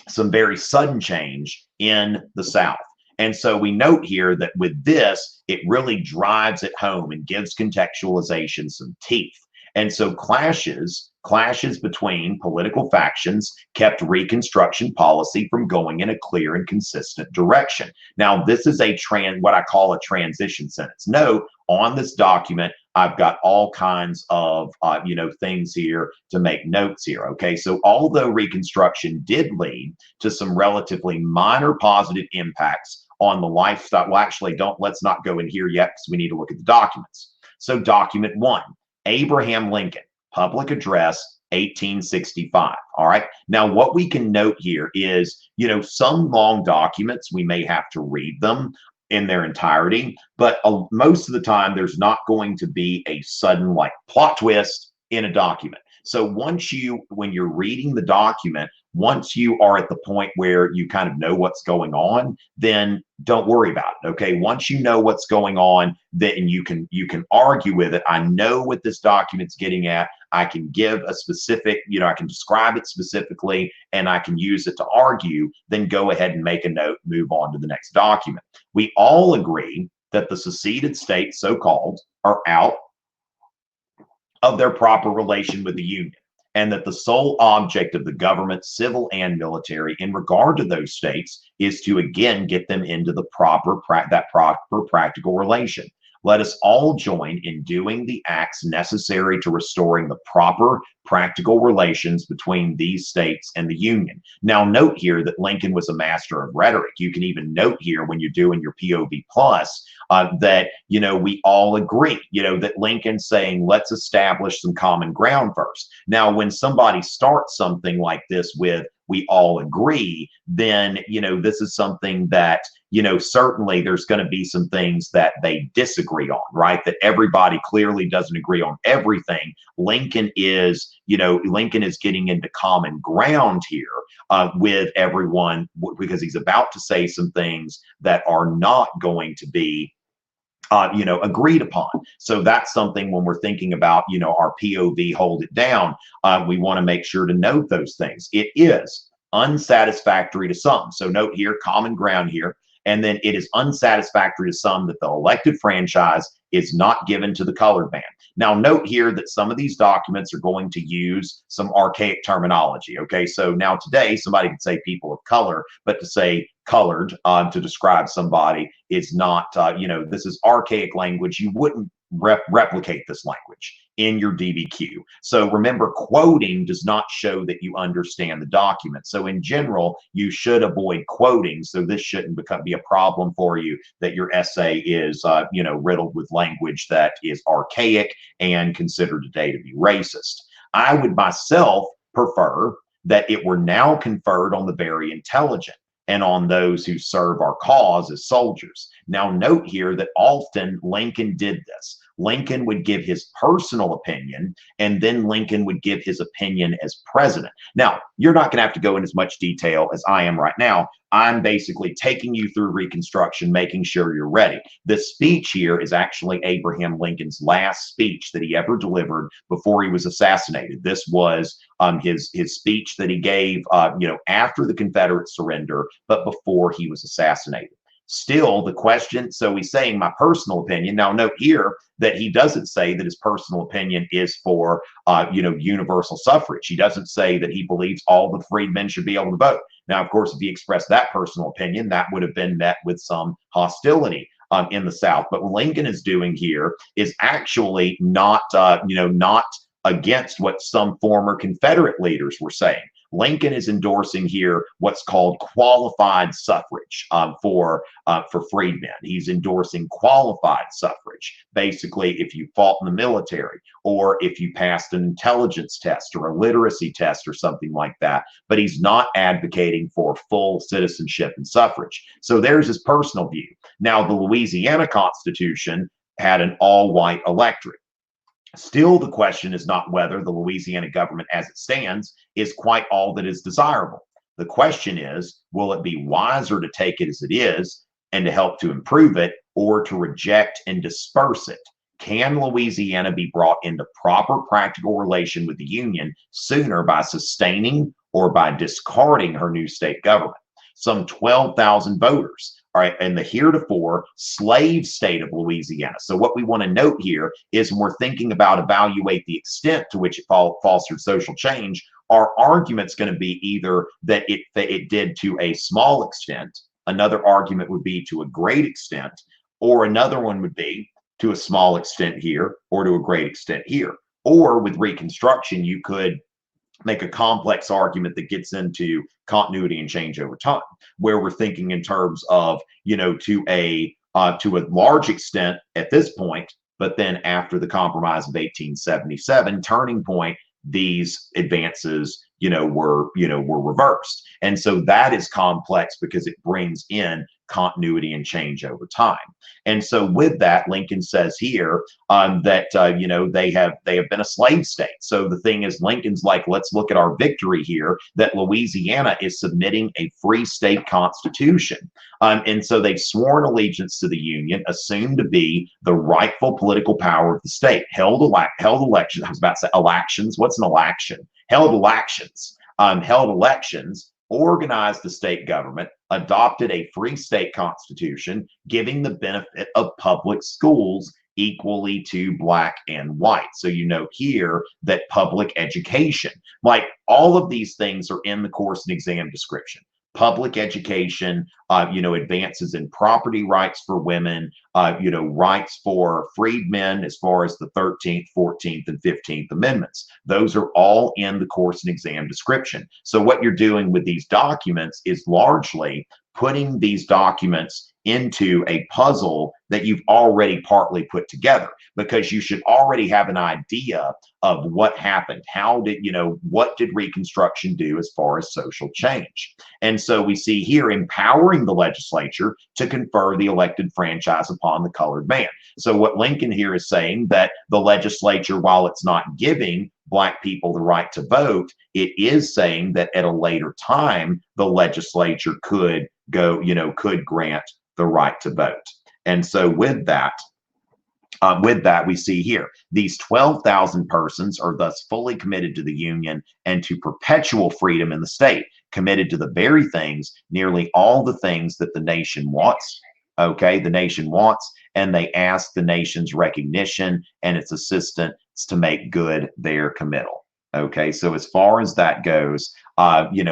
some very sudden change in the South. And so we note here that with this, it really drives it home and gives contextualization some teeth. And so clashes between political factions kept Reconstruction policy from going in a clear and consistent direction. Now, this is what I call a transition sentence. Note, on this document, I've got all kinds of, things here to make notes here. Okay, so although Reconstruction did lead to some relatively minor positive impacts on the lifestyle, well, actually, let's not go in here yet because we need to look at the documents. So document 1, Abraham Lincoln, public address, 1865. All right. Now, what we can note here is, some long documents, we may have to read them. in their entirety, but most of the time there's not going to be a sudden like plot twist in a document. So when you're reading the document, once you are at the point where you kind of know what's going on, then don't worry about it. Okay. Once you know what's going on, then you can argue with it. I know what this document's getting at. I can give a specific, I can describe it specifically and I can use it to argue, then go ahead and make a note, move on to the next document. We all agree that the seceded states, so-called, are out of their proper relation with the Union, and that the sole object of the government, civil and military, in regard to those states is to again get them into the proper practical relation. Let us all join in doing the acts necessary to restoring the proper practical relations between these states and the Union. Now, note here that Lincoln was a master of rhetoric. You can even note here when you're doing your POV plus that, we all agree, that Lincoln's saying, let's establish some common ground first. Now, when somebody starts something like this with, we all agree, then, this is something that, certainly there's going to be some things that they disagree on, right? That everybody clearly doesn't agree on everything. Lincoln is getting into common ground here with everyone because he's about to say some things that are not going to be agreed upon. So that's something when we're thinking about, our POV, hold it down. We want to make sure to note those things. It is unsatisfactory to some. So note here, common ground here. And then it is unsatisfactory to some that the elected franchise is not given to the colored man. Now, note here that some of these documents are going to use some archaic terminology. Okay, so now today somebody could say people of color, but to say colored to describe somebody is not, this is archaic language. You wouldn't replicate this language in your DBQ. So remember, quoting does not show that you understand the document. So in general, you should avoid quoting. So this shouldn't be a problem for you that your essay is, riddled with language that is archaic and considered today to be racist. I would myself prefer that it were now conferred on the very intelligent and on those who serve our cause as soldiers. Now, note here that often Lincoln did this. Lincoln would give his personal opinion, and then Lincoln would give his opinion as president. Now, you're not going to have to go in as much detail as I am right now. I'm basically taking you through Reconstruction, making sure you're ready. This speech here is actually Abraham Lincoln's last speech that he ever delivered before he was assassinated. This was his speech that he gave, after the Confederate surrender, but before he was assassinated. Still, the question, so he's saying my personal opinion. Now, note here that he doesn't say that his personal opinion is for, universal suffrage. He doesn't say that he believes all the freedmen should be able to vote. Now, of course, if he expressed that personal opinion, that would have been met with some hostility in the South. But what Lincoln is doing here is actually not against what some former Confederate leaders were saying. Lincoln is endorsing here what's called qualified suffrage for freedmen. He's endorsing qualified suffrage. Basically, if you fought in the military or if you passed an intelligence test or a literacy test or something like that, but he's not advocating for full citizenship and suffrage. So there's his personal view. Now, the Louisiana Constitution had an all-white electorate. Still, the question is not whether the Louisiana government as it stands is quite all that is desirable. The question is, will it be wiser to take it as it is and to help to improve it, or to reject and disperse it? Can Louisiana be brought into proper practical relation with the Union sooner by sustaining or by discarding her new state government? Some 12,000 voters are in the heretofore slave state of Louisiana. So what we want to note here is when we're thinking about evaluate the extent to which it fostered social change, our argument's going to be either that it did to a small extent, another argument would be to a great extent, or another one would be to a small extent here or to a great extent here. Or with Reconstruction, you could make a complex argument that gets into continuity and change over time, where we're thinking in terms of, to a large extent at this point, but then after the Compromise of 1877 turning point, these advances, were reversed. And so that is complex because it brings in continuity and change over time. And so with that, Lincoln says here that they have been a slave state. So the thing is, Lincoln's like, let's look at our victory here, that Louisiana is submitting a free state constitution. And so they've sworn allegiance to the Union, assumed to be the rightful political power of the state, held elections. I was about to say elections. What's an election? Held elections, organized the state government, adopted a free state constitution, giving the benefit of public schools equally to black and white. So you note here that public education, like all of these things are in the course and exam description. Public education, advances in property rights for women, rights for freedmen as far as the 13th, 14th, and 15th Amendments. Those are all in the course and exam description. So what you're doing with these documents is largely putting these documents into a puzzle that you've already partly put together, because you should already have an idea of what happened. What did Reconstruction do as far as social change? And so we see here empowering the legislature to confer the elected franchise upon the colored man. So what Lincoln here is saying, that the legislature, while it's not giving black people the right to vote, it is saying that at a later time, the legislature could grant the right to vote. And so with that, we see here, these 12,000 persons are thus fully committed to the Union and to perpetual freedom in the state, committed to the very things, nearly all the things that the nation wants. Okay, the nation wants, and they ask the nation's recognition and its assistance to make good their committal. Okay, so as far as that goes,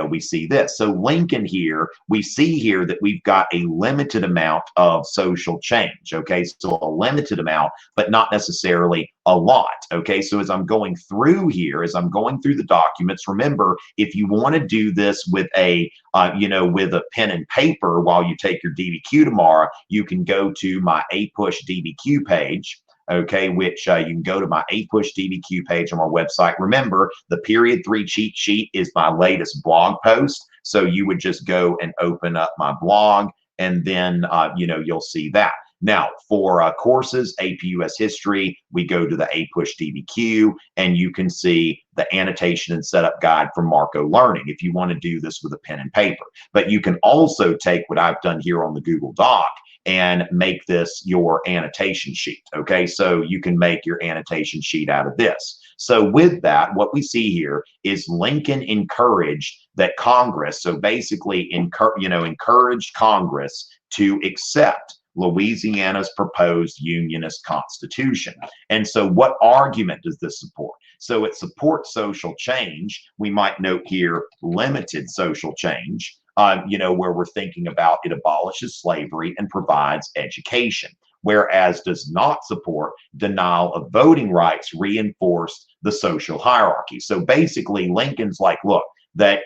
we see this. So Lincoln here, we see here that we've got a limited amount of social change. Okay, so a limited amount, but not necessarily a lot. Okay, so as I'm going through the documents, remember, if you want to do this with a pen and paper while you take your DBQ tomorrow, you can go to my APUSH DBQ page. Okay, which you can go to my APUSH DBQ page on my website. Remember, the period 3 cheat sheet is my latest blog post. So you would just go and open up my blog, and then, you'll see that. Now, for courses, APUS history, we go to the APUSH DBQ, and you can see the annotation and setup guide from Marco Learning if you want to do this with a pen and paper. But you can also take what I've done here on the Google Doc and make this your annotation sheet. Okay, so you can make your annotation sheet out of this. So with that, what we see here is Lincoln encouraged that Congress, so basically encouraged Congress to accept Louisiana's proposed unionist constitution. And so what argument does this support? So it supports social change. We might note here limited social change. Where we're thinking about it abolishes slavery and provides education, whereas does not support denial of voting rights, reinforced the social hierarchy. So basically, Lincoln's like, look, that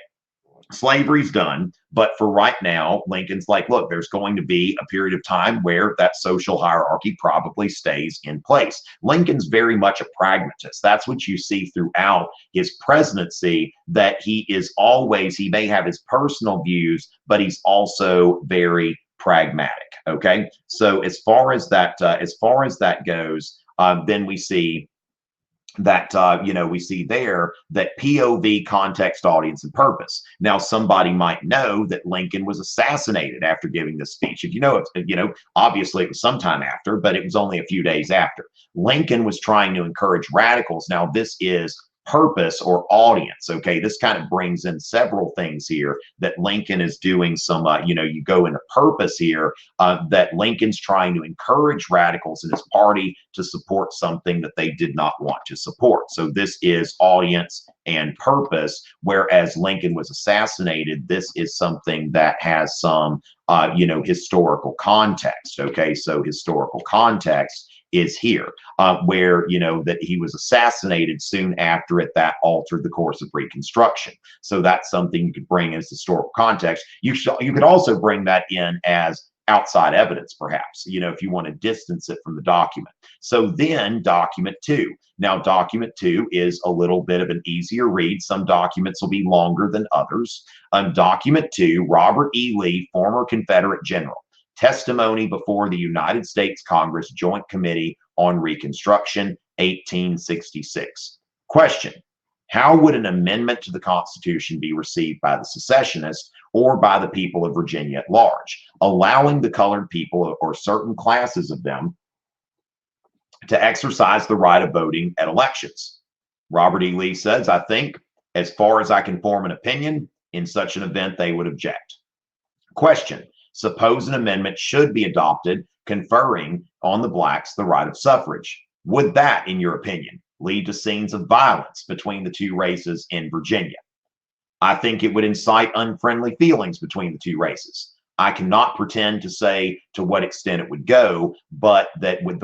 slavery's done, but for right now, Lincoln's like, look, there's going to be a period of time where that social hierarchy probably stays in place. Lincoln's very much a pragmatist. That's what you see throughout his presidency, that he may have his personal views, but he's also very pragmatic. Okay, so as far as that goes, then we see that we see there that POV, context, audience, and purpose. Now, somebody might know that Lincoln was assassinated after giving this speech. Obviously it was sometime after, but it was only a few days after. Lincoln was trying to encourage radicals. Now, this is purpose or audience. Okay, this kind of brings in several things here that Lincoln is doing some, you go into purpose here, that Lincoln's trying to encourage radicals in his party to support something that they did not want to support. So this is audience and purpose, whereas Lincoln was assassinated, this is something that has some, historical context. Okay, so historical context is here, where that he was assassinated soon after it, that altered the course of Reconstruction. So that's something you could bring as historical context. You could also bring that in as outside evidence, perhaps, if you want to distance it from the document. So then document 2. Now, document 2 is a little bit of an easier read. Some documents will be longer than others. Document 2, Robert E. Lee, former Confederate general. Testimony before the United States Congress Joint Committee on Reconstruction, 1866. Question: how would an amendment to the Constitution be received by the secessionists or by the people of Virginia at large, allowing the colored people or certain classes of them to exercise the right of voting at elections? Robert E. Lee says, I think, as far as I can form an opinion, in such an event they would object. Question: suppose an amendment should be adopted conferring on the blacks the right of suffrage. Would that, in your opinion, lead to scenes of violence between the two races in Virginia? I think it would incite unfriendly feelings between the two races. I cannot pretend to say to what extent it would go, but that would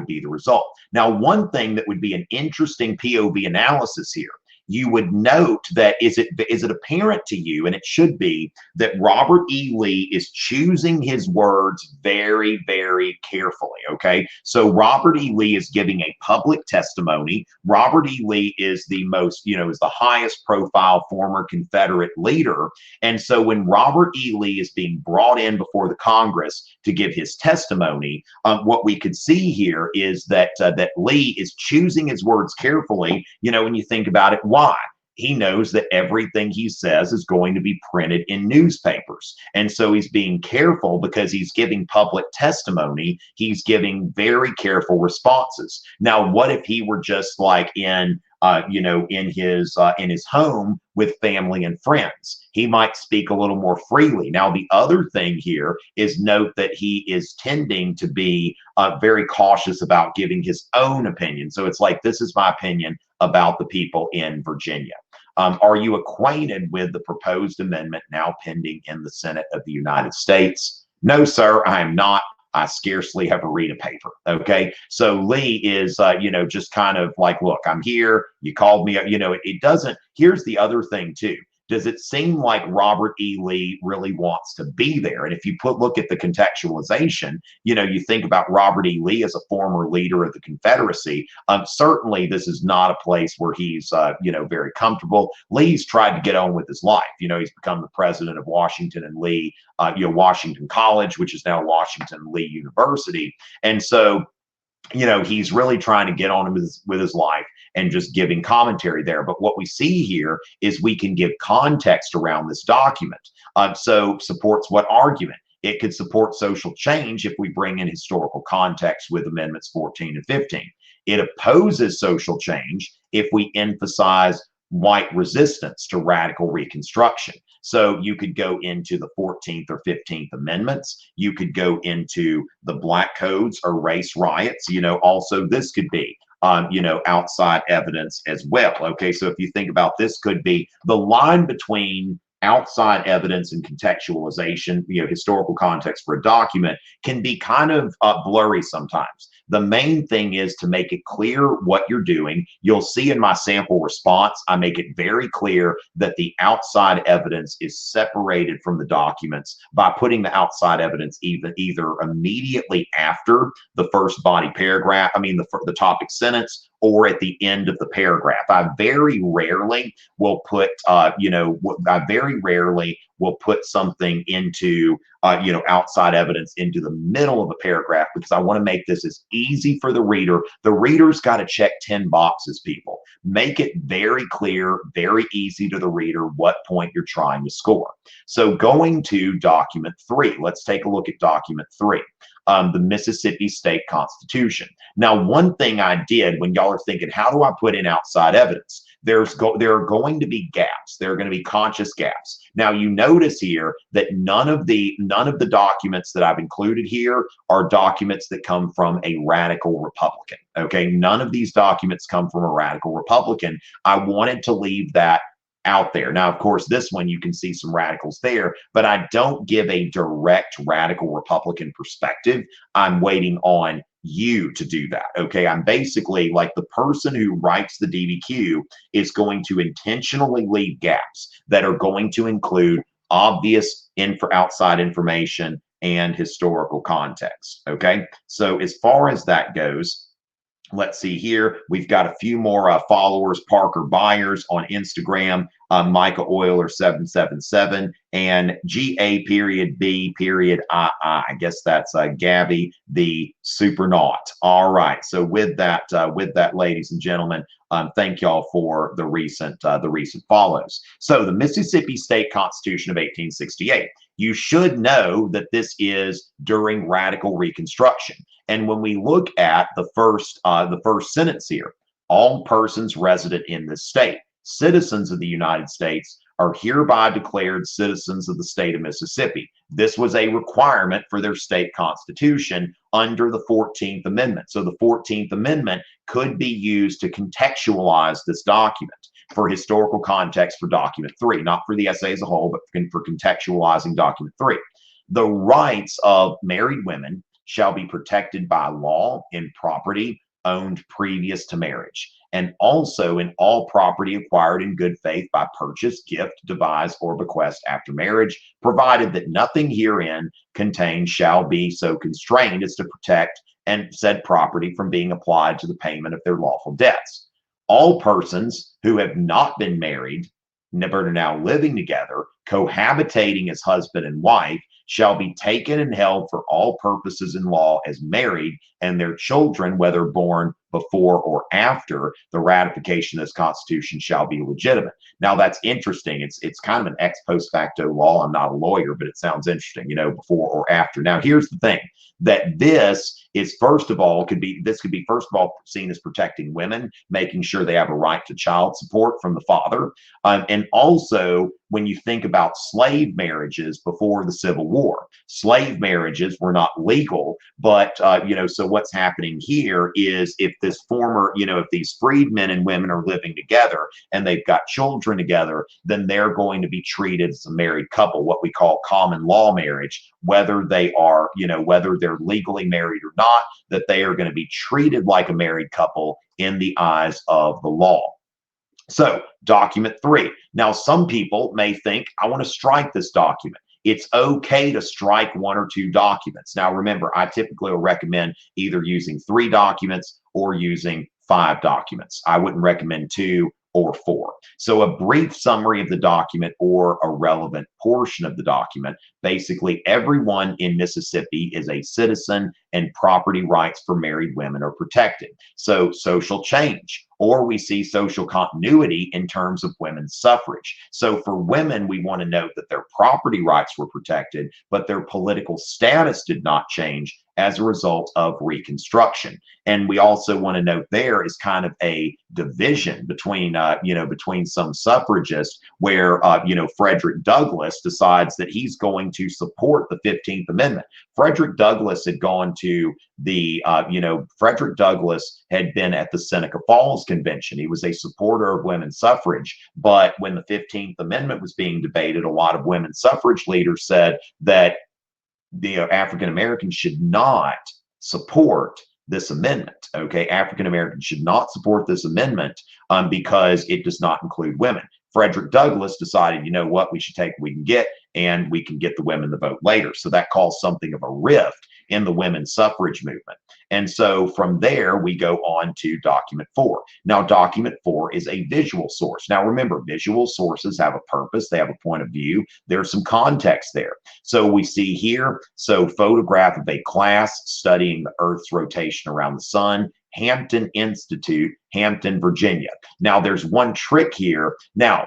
be the result. Now, one thing that would be an interesting POV analysis here, you would note that is it apparent to you, and it should be, that Robert E. Lee is choosing his words very, very carefully, okay? So Robert E. Lee is giving a public testimony. Robert E. Lee is the most, is the highest profile former Confederate leader. And so when Robert E. Lee is being brought in before the Congress to give his testimony, what we could see here is that that Lee is choosing his words carefully. When you think about it, why? He knows that everything he says is going to be printed in newspapers. And so he's being careful because he's giving public testimony. He's giving very careful responses. Now, what if he were just like in his home with family and friends? He might speak a little more freely. Now, the other thing here is note that he is tending to be very cautious about giving his own opinion. So it's like, this is my opinion about the people in Virginia. Are you acquainted with the proposed amendment now pending in the Senate of the United States? No, sir, I am not. I scarcely ever read a paper. Okay. So Lee is, just kind of like, look, I'm here. You called me. It doesn't. Here's the other thing, too. Does it seem like Robert E. Lee really wants to be there? And if you look at the contextualization, you think about Robert E. Lee as a former leader of the Confederacy. Certainly, this is not a place where he's, very comfortable. Lee's tried to get on with his life. He's become the president of Washington and Lee, Washington College, which is now Washington Lee University. And so, he's really trying to get on with his life and just giving commentary there. But what we see here is we can give context around this document. So supports what argument? It could support social change if we bring in historical context with Amendments 14 and 15. It opposes social change if we emphasize white resistance to radical Reconstruction. So you could go into the 14th or 15th Amendments. You could go into the Black Codes or race riots. Also this could be, outside evidence as well. Okay, so if you think about this, could be the line between outside evidence and contextualization, historical context for a document can be kind of blurry sometimes. The main thing is to make it clear what you're doing. You'll see in my sample response, I make it very clear that the outside evidence is separated from the documents by putting the outside evidence either immediately after the first body paragraph, the topic sentence, or at the end of the paragraph. I very rarely will put, something into, outside evidence into the middle of a paragraph, because I want to make this as easy for the reader. The reader's got to check 10 boxes, people. Make it very clear, very easy to the reader what point you're trying to score. So going to document 3, let's take a look at document 3. The Mississippi State Constitution. Now, one thing I did when y'all are thinking, how do I put in outside evidence? There are going to be gaps. There are going to be conscious gaps. Now, you notice here that none of the documents that I've included here are documents that come from a radical Republican. Okay, none of these documents come from a radical Republican. I wanted to leave that out there. Now, of course, this one, you can see some radicals there, but I don't give a direct radical Republican perspective. I'm waiting on you to do that. Okay, I'm basically like the person who writes the DBQ is going to intentionally leave gaps that are going to include obvious outside information and historical context. Okay, so as far as that goes, Let's see here. We've got a few more followers. Parker Byers on Instagram, Micah Euler 777, and GA period B period II. I guess that's Gabby the Supernaut. All right. So with that, ladies and gentlemen, thank y'all for the recent follows. So the Mississippi State Constitution of 1868. You should know that this is during radical Reconstruction. And when we look at the first sentence here, all persons resident in this state, citizens of the United States, are hereby declared citizens of the state of Mississippi. This was a requirement for their state constitution under the 14th Amendment. So the 14th Amendment could be used to contextualize this document for historical context for document 3, not for the essay as a whole, but for contextualizing document 3. The rights of married women shall be protected by law in property owned previous to marriage, and also in all property acquired in good faith by purchase, gift, devise, or bequest after marriage, provided that nothing herein contained shall be so constrained as to protect and said property from being applied to the payment of their lawful debts. All persons who have not been married, but are now living together, cohabitating as husband and wife, shall be taken and held for all purposes in law as married, and their children, whether born before or after the ratification of this Constitution, shall be legitimate. Now that's interesting. It's kind of an ex post facto law. I'm not a lawyer, but it sounds interesting, before or after. Now here's the thing, that this is first of all could be first of all seen as protecting women, making sure they have a right to child support from the father, and also when you think about slave marriages before the Civil War, slave marriages were not legal, but so what's happening here is if these freedmen and women are living together and they've got children together, then they're going to be treated as a married couple, what we call common law marriage, whether they are, whether they're legally married or not, that they are going to be treated like a married couple in the eyes of the law. So document 3. Now, some people may think, I want to strike this document. It's okay to strike 1 or 2 documents. Now, remember, I typically will recommend either using 3 documents or using 5 documents. I wouldn't recommend 2 or 4. So a brief summary of the document or a relevant portion of the document. Basically, everyone in Mississippi is a citizen and property rights for married women are protected. So social change, or we see social continuity in terms of women's suffrage. So for women, we want to note that their property rights were protected, but their political status did not change as a result of Reconstruction. And we also want to note there is kind of a division between, between some suffragists where, Frederick Douglass decides that he's going to support the 15th Amendment. Frederick Douglass had gone to the, Frederick Douglass had been at the Seneca Falls Convention. He was a supporter of women's suffrage. But when the 15th Amendment was being debated, a lot of women's suffrage leaders said that the African Americans should not support this amendment. Okay, African Americans should not support this amendment because it does not include women. Frederick Douglass decided, you know what, we should take what we can get, and we can get the women the vote later. So that caused something of a rift in the women's suffrage movement. And so from there, we go on to document 4. Now, document 4 is a visual source. Now, remember, visual sources have a purpose. They have a point of view. There's some context there. So we see here, photograph of a class studying the Earth's rotation around the sun, Hampton Institute, Hampton, Virginia. Now, there's one trick here. Now,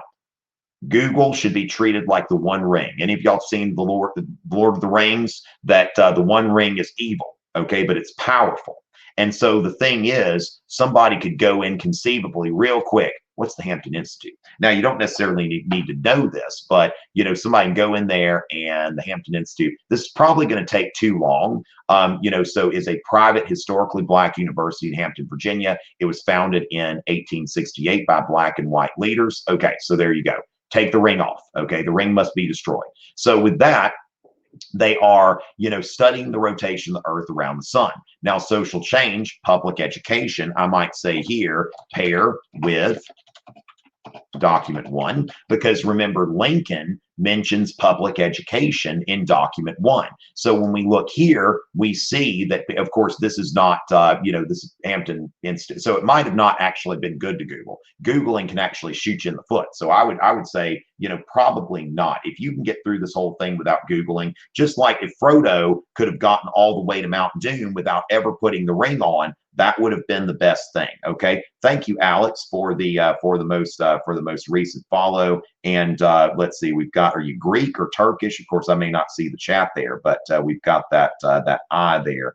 Google should be treated like the One Ring. Any of y'all seen the Lord of the Rings? That the One Ring is evil, okay, but it's powerful. And so the thing is, somebody could go in conceivably real quick. What's the Hampton Institute? Now, you don't necessarily need to know this, but somebody can go in there and the Hampton Institute. This is probably going to take too long. So is a private historically Black university in Hampton, Virginia. It was founded in 1868 by Black and white leaders. Okay, so there you go. Take the ring off. Okay, the ring must be destroyed. So with that, they are, studying the rotation of the Earth around the sun. Now, social change, public education, I might say here, pair with document 1, because remember, Lincoln mentions public education in document 1. So when we look here, we see that, of course, this is not, this is Hampton Institute. So it might have not actually been good to Google. Googling can actually shoot you in the foot. So I would say, probably not. If you can get through this whole thing without Googling, just like if Frodo could have gotten all the way to Mount Doom without ever putting the ring on, that would have been the best thing. Okay, thank you, Alex, for the most recent follow. And let's see, we've got, are you Greek or Turkish? Of course, I may not see the chat there, but we've got that I there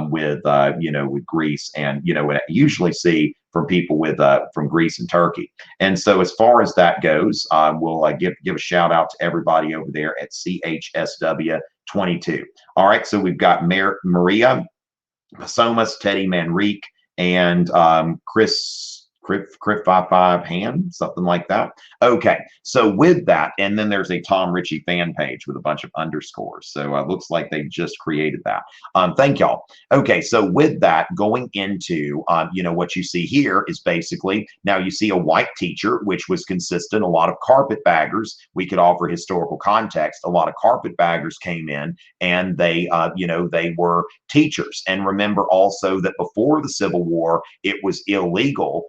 with Greece, and what I usually see from people with from Greece and Turkey. And so as far as that goes, we'll give a shout out to everybody over there at CHSW 22. All right, so we've got Maria Pasomas, Teddy Manrique, and Chris 55 hand, something like that. Okay, so with that, and then there's a Tom Richey fan page with a bunch of underscores. So it looks like they just created that. Thank y'all. Okay, so with that, going into, what you see here is basically, now you see a white teacher, which was consistent, a lot of carpetbaggers. We could offer historical context. A lot of carpetbaggers came in, and they, they were teachers. And remember also that before the Civil War, it was illegal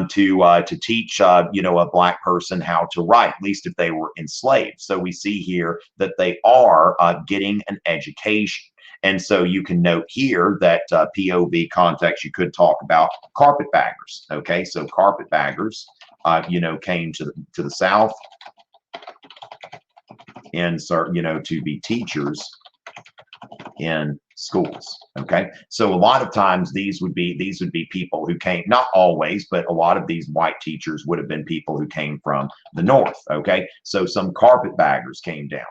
to teach a black person how to write, at least if they were enslaved. So we see here that they are getting an education. And so you can note here that POV context, you could talk about carpetbaggers. Okay, so carpetbaggers, came to the South and start, to be teachers in schools. Okay, so a lot of times these would be people who came, not always, but a lot of these white teachers would have been people who came from the North. Okay, so some carpetbaggers came down,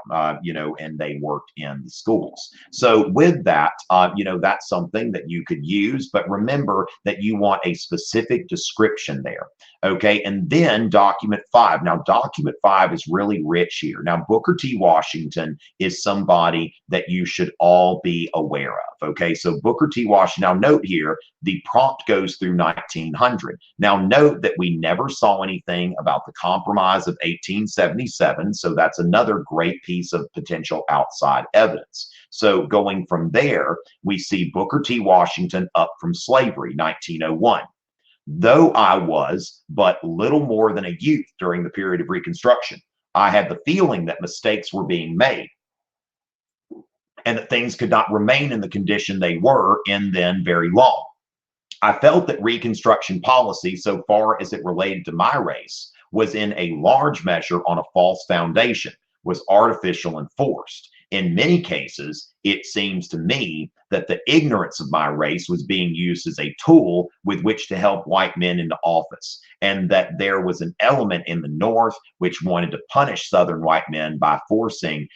and they worked in the schools. So with that, that's something that you could use, but remember that you want a specific description there. Okay, and then document 5. Now document 5 is really rich here. Now Booker T. Washington is somebody that you should all be aware of. Okay, so Booker T. Washington. Now note here, the prompt goes through 1900. Now note that we never saw anything about the Compromise of 1877. So that's another great piece of potential outside evidence. So going from there, we see Booker T. Washington up from slavery, 1901. Though I was but little more than a youth during the period of Reconstruction, I had the feeling that mistakes were being made and that things could not remain in the condition they were in then very long. I felt that Reconstruction policy, so far as it related to my race, was in a large measure on a false foundation, was artificial and forced. In many cases, it seems to me that the ignorance of my race was being used as a tool with which to help white men into office, and that there was an element in the North which wanted to punish Southern white men by forcing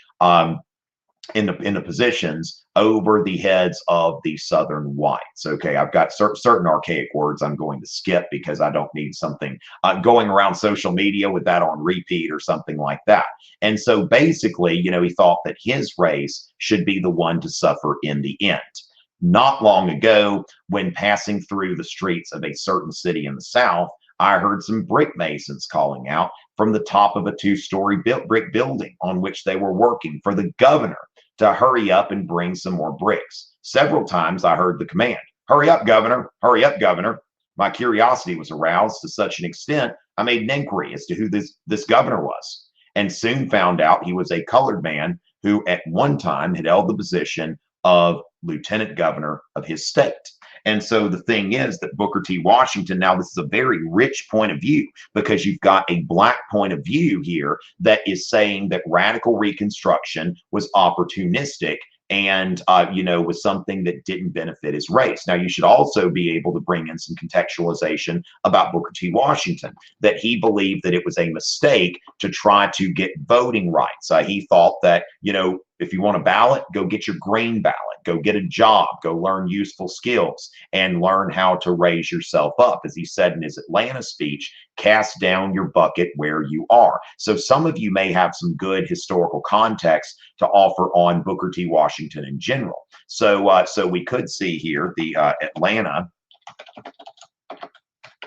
in the positions over the heads of the Southern whites. Okay, I've got certain archaic words I'm going to skip because I don't need something going around social media with that on repeat or something like that. And so basically, he thought that his race should be the one to suffer in the end. Not long ago, when passing through the streets of a certain city in the South, I heard some brick masons calling out from the top of a 2-story brick building on which they were working for the governor to hurry up and bring some more bricks. Several times I heard the command, "Hurry up, governor, hurry up, governor." My curiosity was aroused to such an extent, I made an inquiry as to who this governor was, and soon found out he was a colored man who at one time had held the position of lieutenant governor of his state. And so the thing is that Booker T. Washington, now this is a very rich point of view because you've got a black point of view here that is saying that radical Reconstruction was opportunistic and, was something that didn't benefit his race. Now, you should also be able to bring in some contextualization about Booker T. Washington, that he believed that it was a mistake to try to get voting rights. He thought that, if you want a ballot, go get your green ballot, go get a job, go learn useful skills, and learn how to raise yourself up. As he said in his Atlanta speech, cast down your bucket where you are. So some of you may have some good historical context to offer on Booker T. Washington in general. So we could see here the Atlanta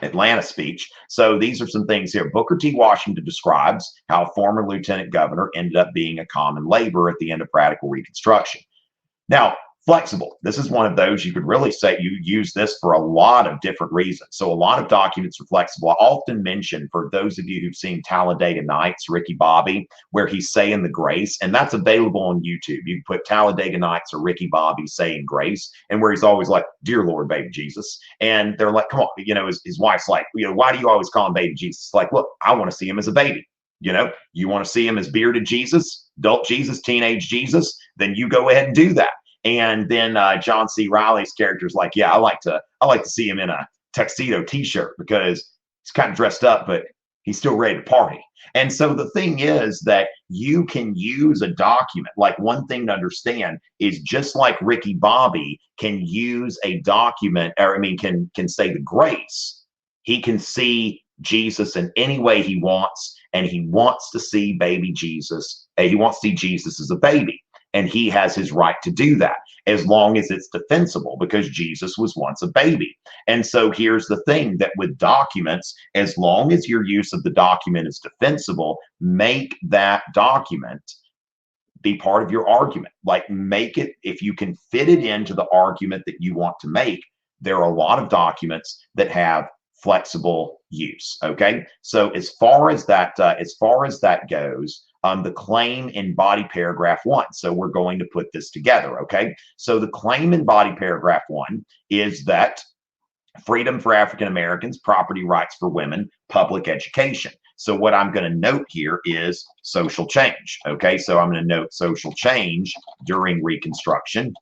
Atlanta speech. So these are some things here. Booker T. Washington describes how a former lieutenant governor ended up being a common laborer at the end of radical Reconstruction. Now, flexible. This is one of those you could really say you use this for a lot of different reasons. So a lot of documents are flexible. I often mention, for those of you who've seen Talladega Nights, Ricky Bobby, where he's saying the grace, and that's available on YouTube. You can put Talladega Nights or Ricky Bobby saying grace, and where he's always like, "Dear Lord, baby Jesus." And they're like, "Come on," his wife's like, "Why do you always call him baby Jesus?" Like, look, I want to see him as a baby. You want to see him as bearded Jesus, adult Jesus, teenage Jesus, then you go ahead and do that. And then John C. Reilly's character is like, yeah, I like to see him in a tuxedo T-shirt because he's kind of dressed up, but he's still ready to party. And so the thing is that you can use a document. Like, one thing to understand is, just like Ricky Bobby can use a document, or can say the grace, he can see Jesus in any way he wants, and he wants to see baby Jesus. He wants to see Jesus as a baby. And he has his right to do that, as long as it's defensible, because Jesus was once a baby. And so here's the thing, that with documents, as long as your use of the document is defensible, make that document be part of your argument. Like, make it, if you can fit it into the argument that you want to make. There are a lot of documents that have flexible use. Okay, so as far as that goes, the claim in body paragraph 1. So we're going to put this together. Okay, so the claim in body paragraph 1 is that freedom for African Americans, property rights for women, public education. So what I'm going to note here is social change. Okay, so I'm going to note social change during Reconstruction.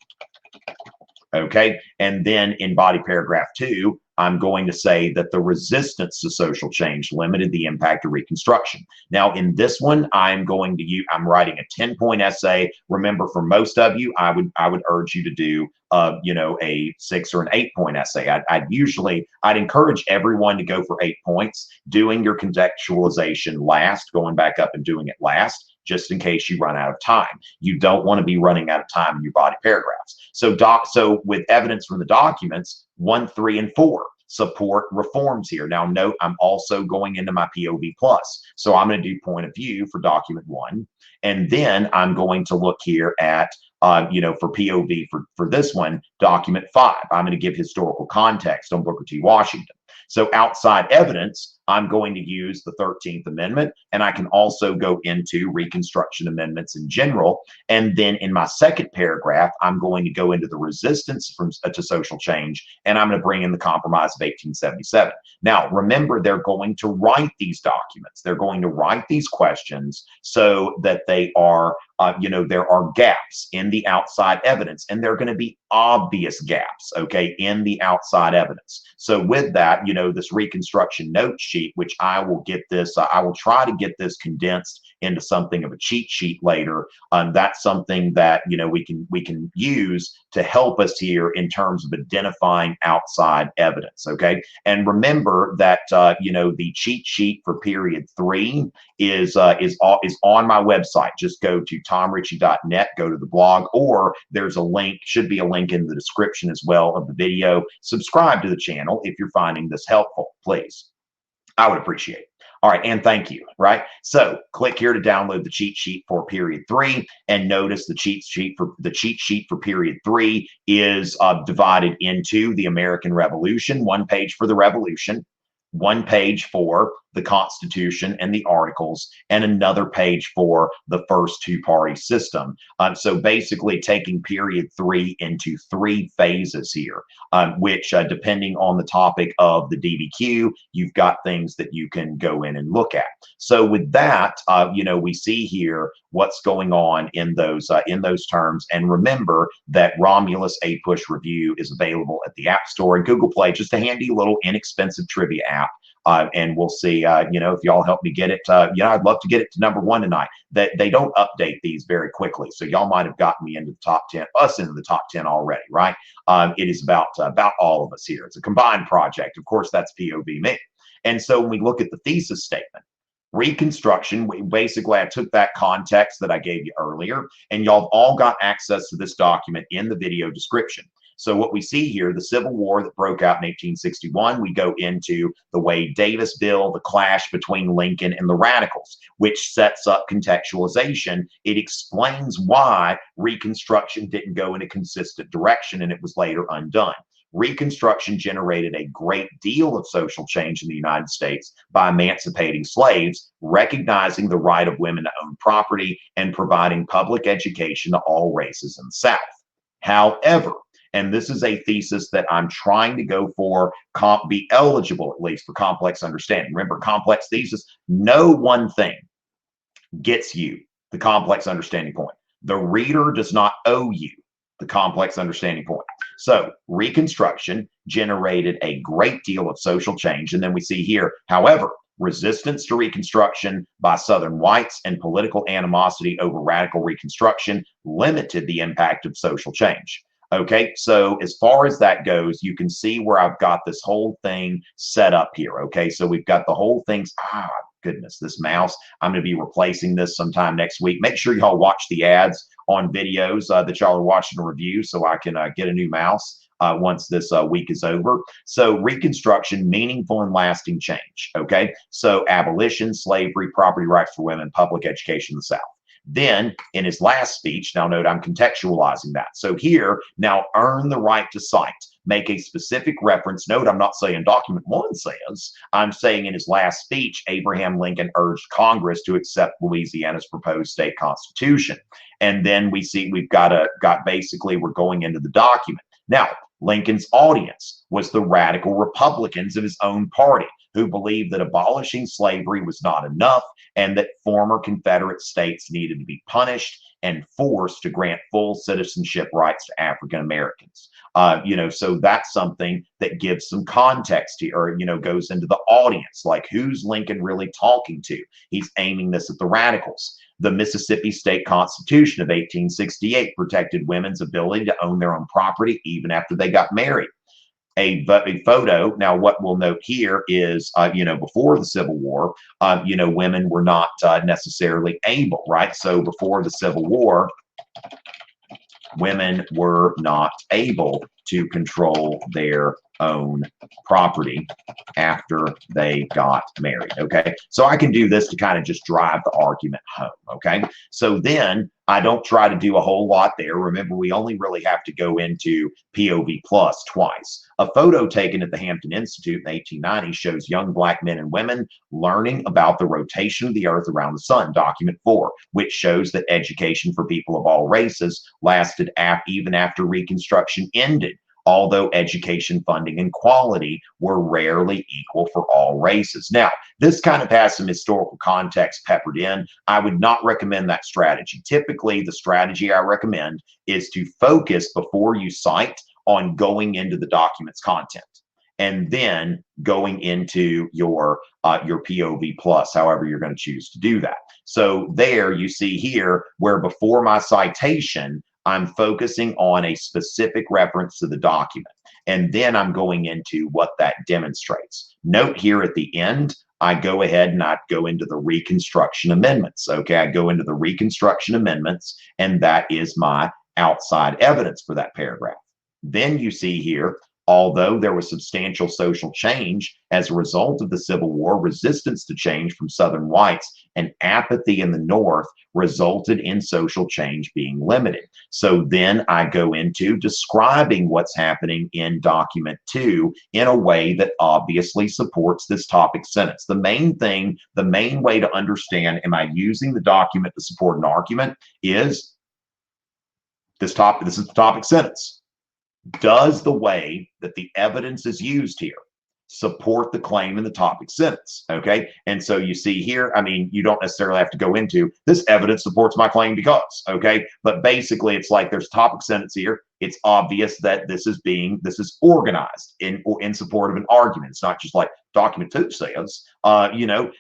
Okay, and then in body paragraph 2, I'm going to say that the resistance to social change limited the impact of Reconstruction. Now, in this one, I'm writing a 10-point essay. Remember, for most of you, I would urge you to do a 6 or an 8-point essay. I'd encourage everyone to go for 8 points, doing your contextualization last, going back up and doing it last, just in case you run out of time. You don't want to be running out of time in your body paragraphs. So with evidence from the documents, 1, 3, and 4 support reforms here. Now note, I'm also going into my POV plus. So I'm going to do point of view for document 1. And then I'm going to look here at, for POV for this one, document 5. I'm going to give historical context on Booker T. Washington. So outside evidence, I'm going to use the 13th Amendment, and I can also go into Reconstruction amendments in general. And then in my second paragraph, I'm going to go into the resistance to social change, and I'm going to bring in the Compromise of 1877. Now, remember, they're going to write these documents. They're going to write these questions so that they are, there are gaps in the outside evidence, and they're going to be obvious gaps, okay, in the outside evidence. So with that, this Reconstruction note sheet, which I will try to get this condensed into something of a cheat sheet later. That's something that we can use to help us here in terms of identifying outside evidence. Okay, and remember that the cheat sheet for period 3 is on my website. Just go to tomrichey.net, go to the blog, or there's a link, should be a link in the description as well of the video. Subscribe to the channel if you're finding this helpful, please. I would appreciate it. All right, and thank you, right? So click here to download the cheat sheet for period 3, and notice the cheat sheet for period 3 is divided into the American Revolution, 1 page for the Revolution, 1 page for the Constitution and the Articles, and another page for the first two-party system. So basically taking period 3 into 3 phases here, which depending on the topic of the DBQ, you've got things that you can go in and look at. So with that, we see here what's going on in those terms. And remember that Romulus APUSH review is available at the App Store and Google Play, just a handy little inexpensive trivia app. And we'll see, if y'all help me get it, I'd love to get it to #1 tonight. They don't update these very quickly. So y'all might have gotten me into the top 10, us into the top 10 already, right? It is about all of us here. It's a combined project. Of course, that's POV me. And so when we look at the thesis statement, Reconstruction, basically I took that context that I gave you earlier, and y'all all got access to this document in the video description. So what we see here, the Civil War that broke out in 1861, we go into the Wade Davis bill, the clash between Lincoln and the radicals, which sets up contextualization. It explains why Reconstruction didn't go in a consistent direction and it was later undone. Reconstruction generated a great deal of social change in the United States by emancipating slaves, recognizing the right of women to own property, and providing public education to all races in the South. However, and this is a thesis that I'm trying to go for, be eligible at least for complex understanding. Remember, complex thesis, no one thing gets you the complex understanding point. The reader does not owe you the complex understanding point. So Reconstruction generated a great deal of social change. And then we see here, however, resistance to Reconstruction by Southern whites and political animosity over radical Reconstruction limited the impact of social change. Okay, so as far as that goes, you can see where I've got this whole thing set up here. Okay, so we've got the whole thing. Goodness, this mouse. I'm going to be replacing this sometime next week. Make sure y'all watch the ads on videos that y'all are watching a review so I can get a new mouse once this week is over. So Reconstruction, meaningful and lasting change. Okay, so abolition, slavery, property rights for women, public education in the South. Then in his last speech, now note I'm contextualizing that. So here, now earn the right to cite. Make a specific reference. Note, I'm not saying document 1 says, I'm saying in his last speech, Abraham Lincoln urged Congress to accept Louisiana's proposed state constitution. And then we see we've got basically, we're going into the document. Now, Lincoln's audience was the radical Republicans of his own party who believed that abolishing slavery was not enough and that former Confederate states needed to be punished and forced to grant full citizenship rights to African Americans. So that's something that gives some context here, or, goes into the audience, like who's Lincoln really talking to? He's aiming this at the radicals. The Mississippi State Constitution of 1868 protected women's ability to own their own property even after they got married. A photo. Now, what we'll note here is, before the Civil War, women were not necessarily able, right? So before the Civil War, women were not able to control their own property after they got married. Okay, so I can do this to kind of just drive the argument home. Okay, so then I don't try to do a whole lot there. Remember, we only really have to go into POV plus twice. A photo taken at the Hampton Institute in the 1890s shows young black men and women learning about the rotation of the earth around the sun, document 4, which shows that education for people of all races lasted even after Reconstruction ended, although education funding and quality were rarely equal for all races. Now, this kind of has some historical context peppered in. I would not recommend that strategy. Typically, the strategy I recommend is to focus before you cite on going into the document's content, and then going into your POV plus, however you're going to choose to do that. So there you see here where before my citation, I'm focusing on a specific reference to the document, and then I'm going into what that demonstrates. Note here at the end, I go ahead and I go into the Reconstruction amendments. Okay, I go into the Reconstruction amendments, and that is my outside evidence for that paragraph. Then you see here, although there was substantial social change as a result of the Civil War, resistance to change from Southern whites and apathy in the North resulted in social change being limited. So then I go into describing what's happening in document 2 in a way that obviously supports this topic sentence. The main way to understand, am I using the document to support an argument, is this is the topic sentence. Does the way that the evidence is used here support the claim in the topic sentence? Okay, and so you see here, I mean, you don't necessarily have to go into this evidence supports my claim because, okay, but basically it's like there's topic sentence here. It's obvious that this is organized in support of an argument. It's not just like document 2 says,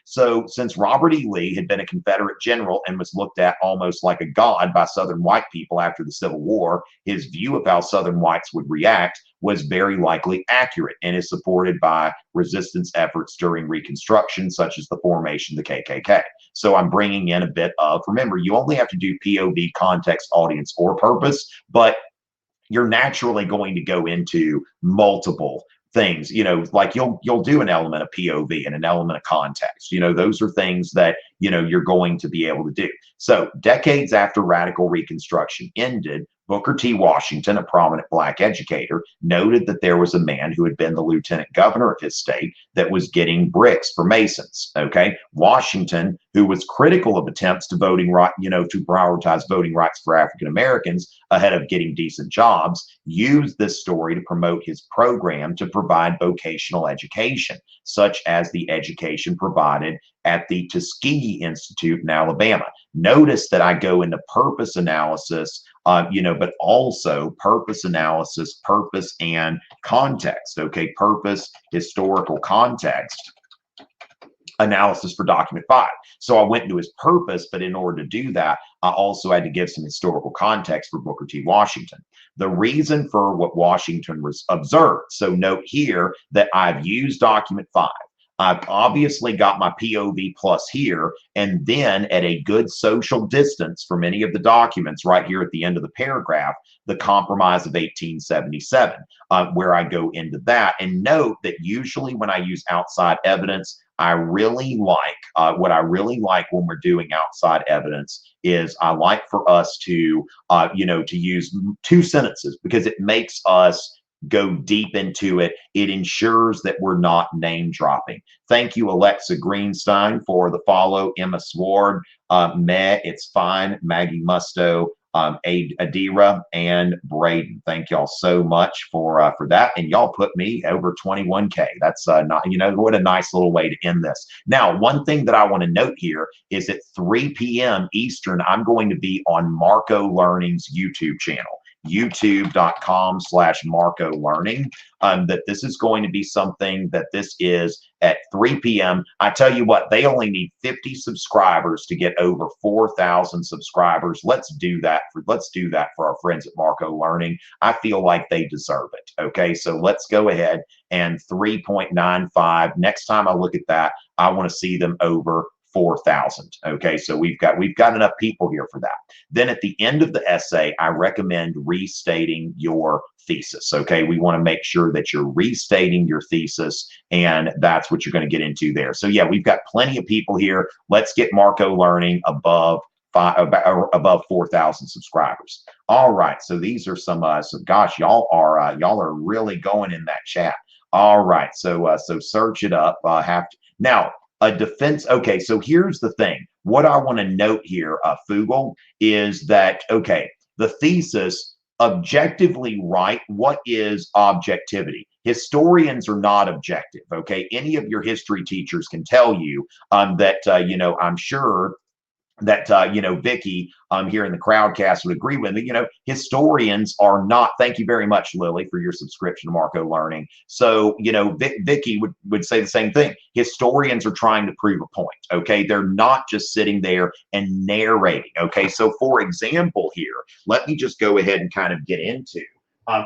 so since Robert E. Lee had been a Confederate general and was looked at almost like a god by Southern white people after the Civil War, his view of how Southern whites would react was very likely accurate and is supported by resistance efforts during Reconstruction, such as the formation of the KKK. So I'm bringing in a bit of, remember, you only have to do POV, context, audience, or purpose, but you're naturally going to go into multiple things, like you'll do an element of POV and an element of context. Those are things that, you're going to be able to do. So decades after radical Reconstruction ended, Booker T. Washington, a prominent Black educator, noted that there was a man who had been the lieutenant governor of his state that was getting bricks for Masons. Okay. Washington, who was critical of attempts to to prioritize voting rights for African Americans ahead of getting decent jobs, used this story to promote his program to provide vocational education, such as the education provided at the Tuskegee Institute in Alabama. Notice that I go into purpose analysis, but also purpose analysis, purpose and context. Okay, purpose, historical context analysis for document 5. So I went into his purpose, but in order to do that, I also had to give some historical context for Booker T. Washington. The reason for what Washington was observed. So note here that I've used document 5. I've obviously got my POV plus here, and then at a good social distance from any of the documents right here at the end of the paragraph, the Compromise of 1877, where I go into that. And note that usually when I use outside evidence, I really like, what I really like when we're doing outside evidence is I like for us to, to use 2 sentences, because it makes us go deep into it. It ensures that we're not name dropping. Thank you, Alexa Greenstein, for the follow. Emma Sward, it's fine. Maggie Musto, Adira, and Braden. Thank y'all so much for that. And y'all put me over 21K. That's not, what a nice little way to end this. Now, one thing that I want to note here is at 3 p.m. Eastern, I'm going to be on Marco Learning's YouTube channel, youtube.com/Marco Learning. That this is going to be something that this is at 3 p.m. I tell you what, they only need 50 subscribers to get over 4,000 subscribers. Let's do that for our friends at Marco Learning. I feel like they deserve it. Okay, so let's go ahead and 3.95. Next time I look at that, I want to see them over 4,000. Okay, so we've got enough people here for that. Then at the end of the essay, I recommend restating your thesis. Okay, we want to make sure that you're restating your thesis, and that's what you're going to get into there. So yeah, we've got plenty of people here. Let's get Marco Learning above 4,000 subscribers. All right, so these are some gosh, y'all are really going in that chat. All right, so search it up. Now a defense. Okay, so here's the thing. What I want to note here, Fugel, is that, okay, the thesis objectively right. What is objectivity? Historians are not objective. Okay, any of your history teachers can tell you that, I'm sure that Vicky here in the Crowdcast would agree with me. Historians are not. Thank you very much, Lily, for your subscription to Marco Learning. So Vicky would say the same thing. Historians are trying to prove a point. Okay, they're not just sitting there and narrating. Okay, so for example, here, let me just go ahead and kind of get into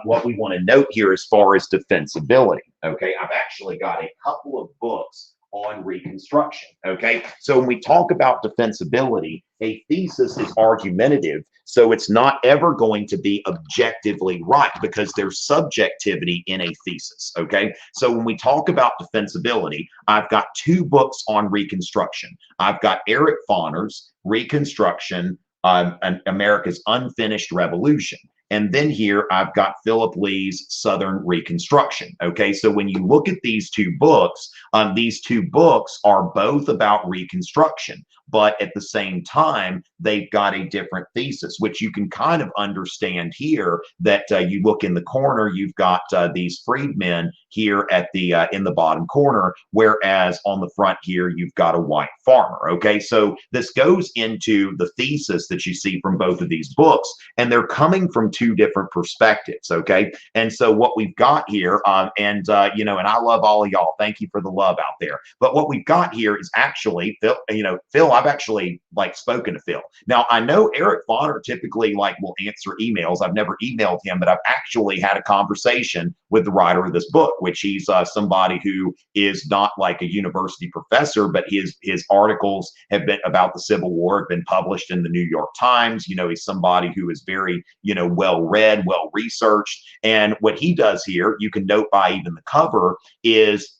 what we want to note here as far as defensibility. Okay, I've actually got a couple of books on Reconstruction. Okay, so when we talk about defensibility, a thesis is argumentative, so it's not ever going to be objectively right because there's subjectivity in a thesis. Okay, so when we talk about defensibility, I've got 2 books on Reconstruction. I've got Eric Foner's Reconstruction, America's Unfinished Revolution. And then here I've got Philip Lee's Southern Reconstruction. Okay, so when you look at these 2 books are both about Reconstruction, but at the same time, they've got a different thesis, which you can kind of understand here that you look in the corner, you've got these freedmen here at the in the bottom corner, whereas on the front here, you've got a white farmer. Okay, so this goes into the thesis that you see from both of these books, and they're coming from 2 different perspectives. Okay, and so what we've got here, and I love all of y'all. Thank you for the love out there. But what we've got here is actually Phil I've actually like spoken to Phil. Now I know Eric Bonner typically like will answer emails. I've never emailed him, but I've actually had a conversation with the writer of this book, which he's somebody who is not like a university professor, but his articles have been about the Civil War, have been published in the New York Times. You know, he's somebody who is very, you know, well read, well researched. And what he does here, you can note by even the cover, is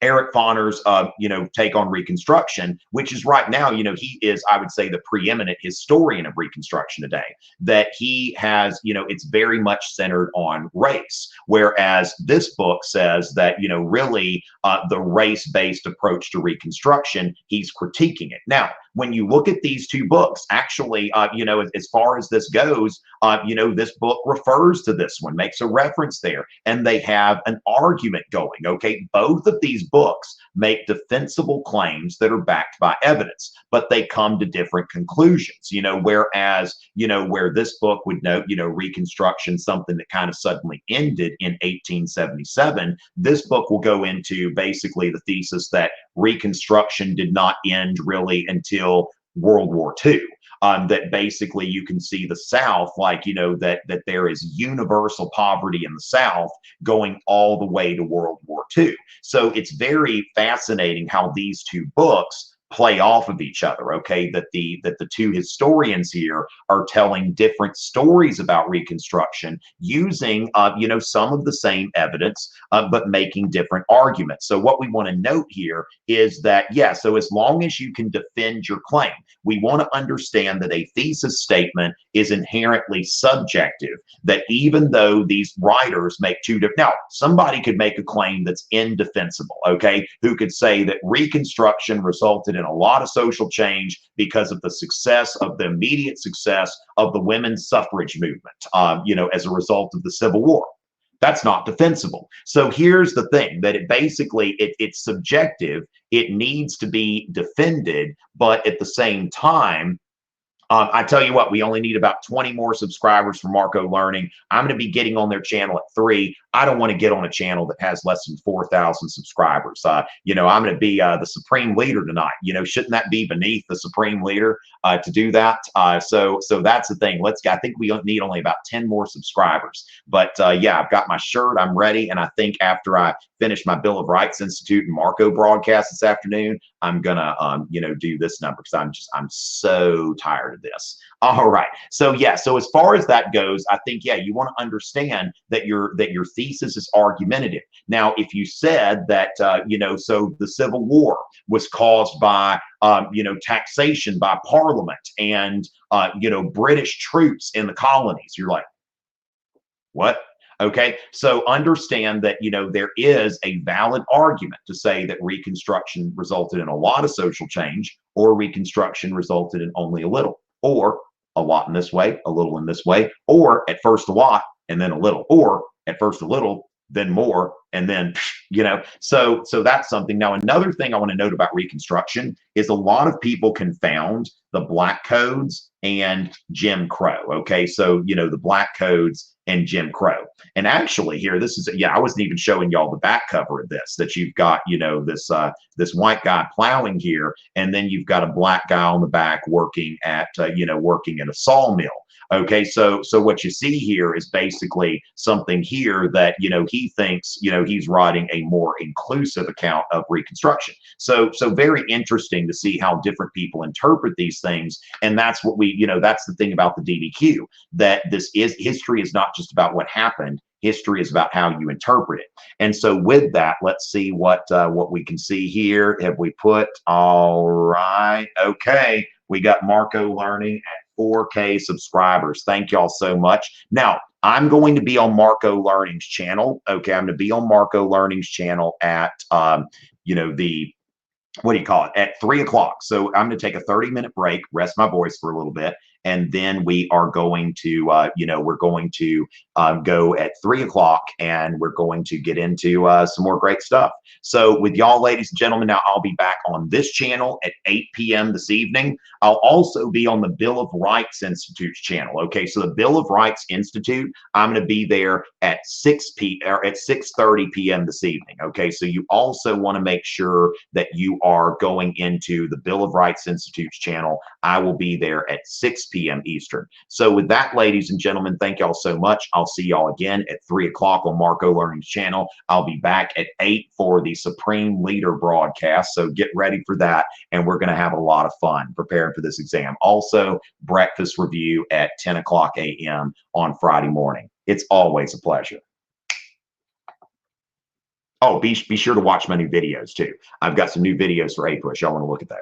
Eric Foner's, you know, take on Reconstruction, which is right now, you know, he is, I would say, the preeminent historian of Reconstruction today. That he has, you know, it's very much centered on race, whereas this book says that, you know, really the race-based approach to Reconstruction, he's critiquing it. Now, when you look at these two books, actually, you know, as far as this goes, you know, this book refers to this one, makes a reference there, and they have an argument going. Okay, both of these books make defensible claims that are backed by evidence, but they come to different conclusions. You know, whereas, you know, where this book would note, you know, Reconstruction, something that kind of suddenly ended in 1877, this book will go into basically the thesis that Reconstruction did not end really until World War II. That basically you can see the South, like, you know, that there is universal poverty in the South going all the way to World War II. So it's very fascinating how these two books play off of each other. Okay, that the two historians here are telling different stories about Reconstruction using you know, some of the same evidence, but making different arguments. So what we want to note here is that, yeah, so as long as you can defend your claim, we want to understand that a thesis statement is inherently subjective, that even though these writers make two different, now somebody could make a claim that's indefensible, okay, who could say that Reconstruction resulted in a lot of social change because of the success of the immediate success of the women's suffrage movement, you know, as a result of the Civil War. That's not defensible. So here's the thing, that it basically, it's subjective. It needs to be defended, but at the same time, I tell you what, we only need about 20 more subscribers for Marco Learning. I'm going to be getting on their channel at 3. I don't want to get on a channel that has less than 4,000 subscribers. You know, I'm going to be the supreme leader tonight. You know, shouldn't that be beneath the supreme leader to do that? So that's the thing. I think we need only about 10 more subscribers. But yeah, I've got my shirt. I'm ready. And I think after I finish my Bill of Rights Institute and Marco broadcast this afternoon, I'm gonna you know, do this number, because I'm so tired of this. All right, so yeah, so as far as that goes, I think, yeah, you want to understand that your thesis is argumentative. Now, if you said that you know, so the Civil War was caused by you know, taxation by Parliament and you know, British troops in the colonies, you're like, what? Okay, so understand that, you know, there is a valid argument to say that Reconstruction resulted in a lot of social change, or Reconstruction resulted in only a little, or a lot in this way, a little in this way, or at first a lot and then a little, or at first a little, then more, and then, you know, so that's something. Now, another thing I want to note about Reconstruction is a lot of people confound the Black Codes and Jim Crow. Okay, so, you know, the Black Codes and Jim Crow. And actually here, this is, yeah, I wasn't even showing y'all the back cover of this, that you've got, you know, this this white guy plowing here, and then you've got a black guy on the back working at, you know, working in a sawmill. Okay, so what you see here is basically something here that, you know, he thinks, you know, he's writing a more inclusive account of Reconstruction. So very interesting to see how different people interpret these things. And that's what we, you know, that's the thing about the DBQ, that this is, history is not just about what happened. History is about how you interpret it. And so with that, let's see what we can see here. Have we put, all right, okay, we got Marco Learning at 4K subscribers. Thank y'all so much. Now, I'm going to be on Marco Learning's channel. Okay, I'm going to be on Marco Learning's channel at, you know, the, what do you call it, at 3 o'clock. So I'm going to take a 30-minute break, rest my voice for a little bit, and then we are going to, we're going to go at 3 o'clock, and we're going to get into some more great stuff. So with y'all, ladies and gentlemen, now I'll be back on this channel at 8 p.m. this evening. I'll also be on the Bill of Rights Institute's channel. Okay, so the Bill of Rights Institute, I'm going to be there at 6:30 p.m. this evening. Okay, so you also want to make sure that you are going into the Bill of Rights Institute's channel. I will be there at 6 p.m. Eastern. So with that, ladies and gentlemen, thank y'all so much. I'll see y'all again at 3 o'clock on Marco Learning's channel. I'll be back at 8 for the Supreme Leader broadcast. So get ready for that, and we're going to have a lot of fun preparing for this exam. Also, breakfast review at 10 o'clock a.m. on Friday morning. It's always a pleasure. Oh, be sure to watch my new videos too. I've got some new videos for APUSH. Y'all want to look at those.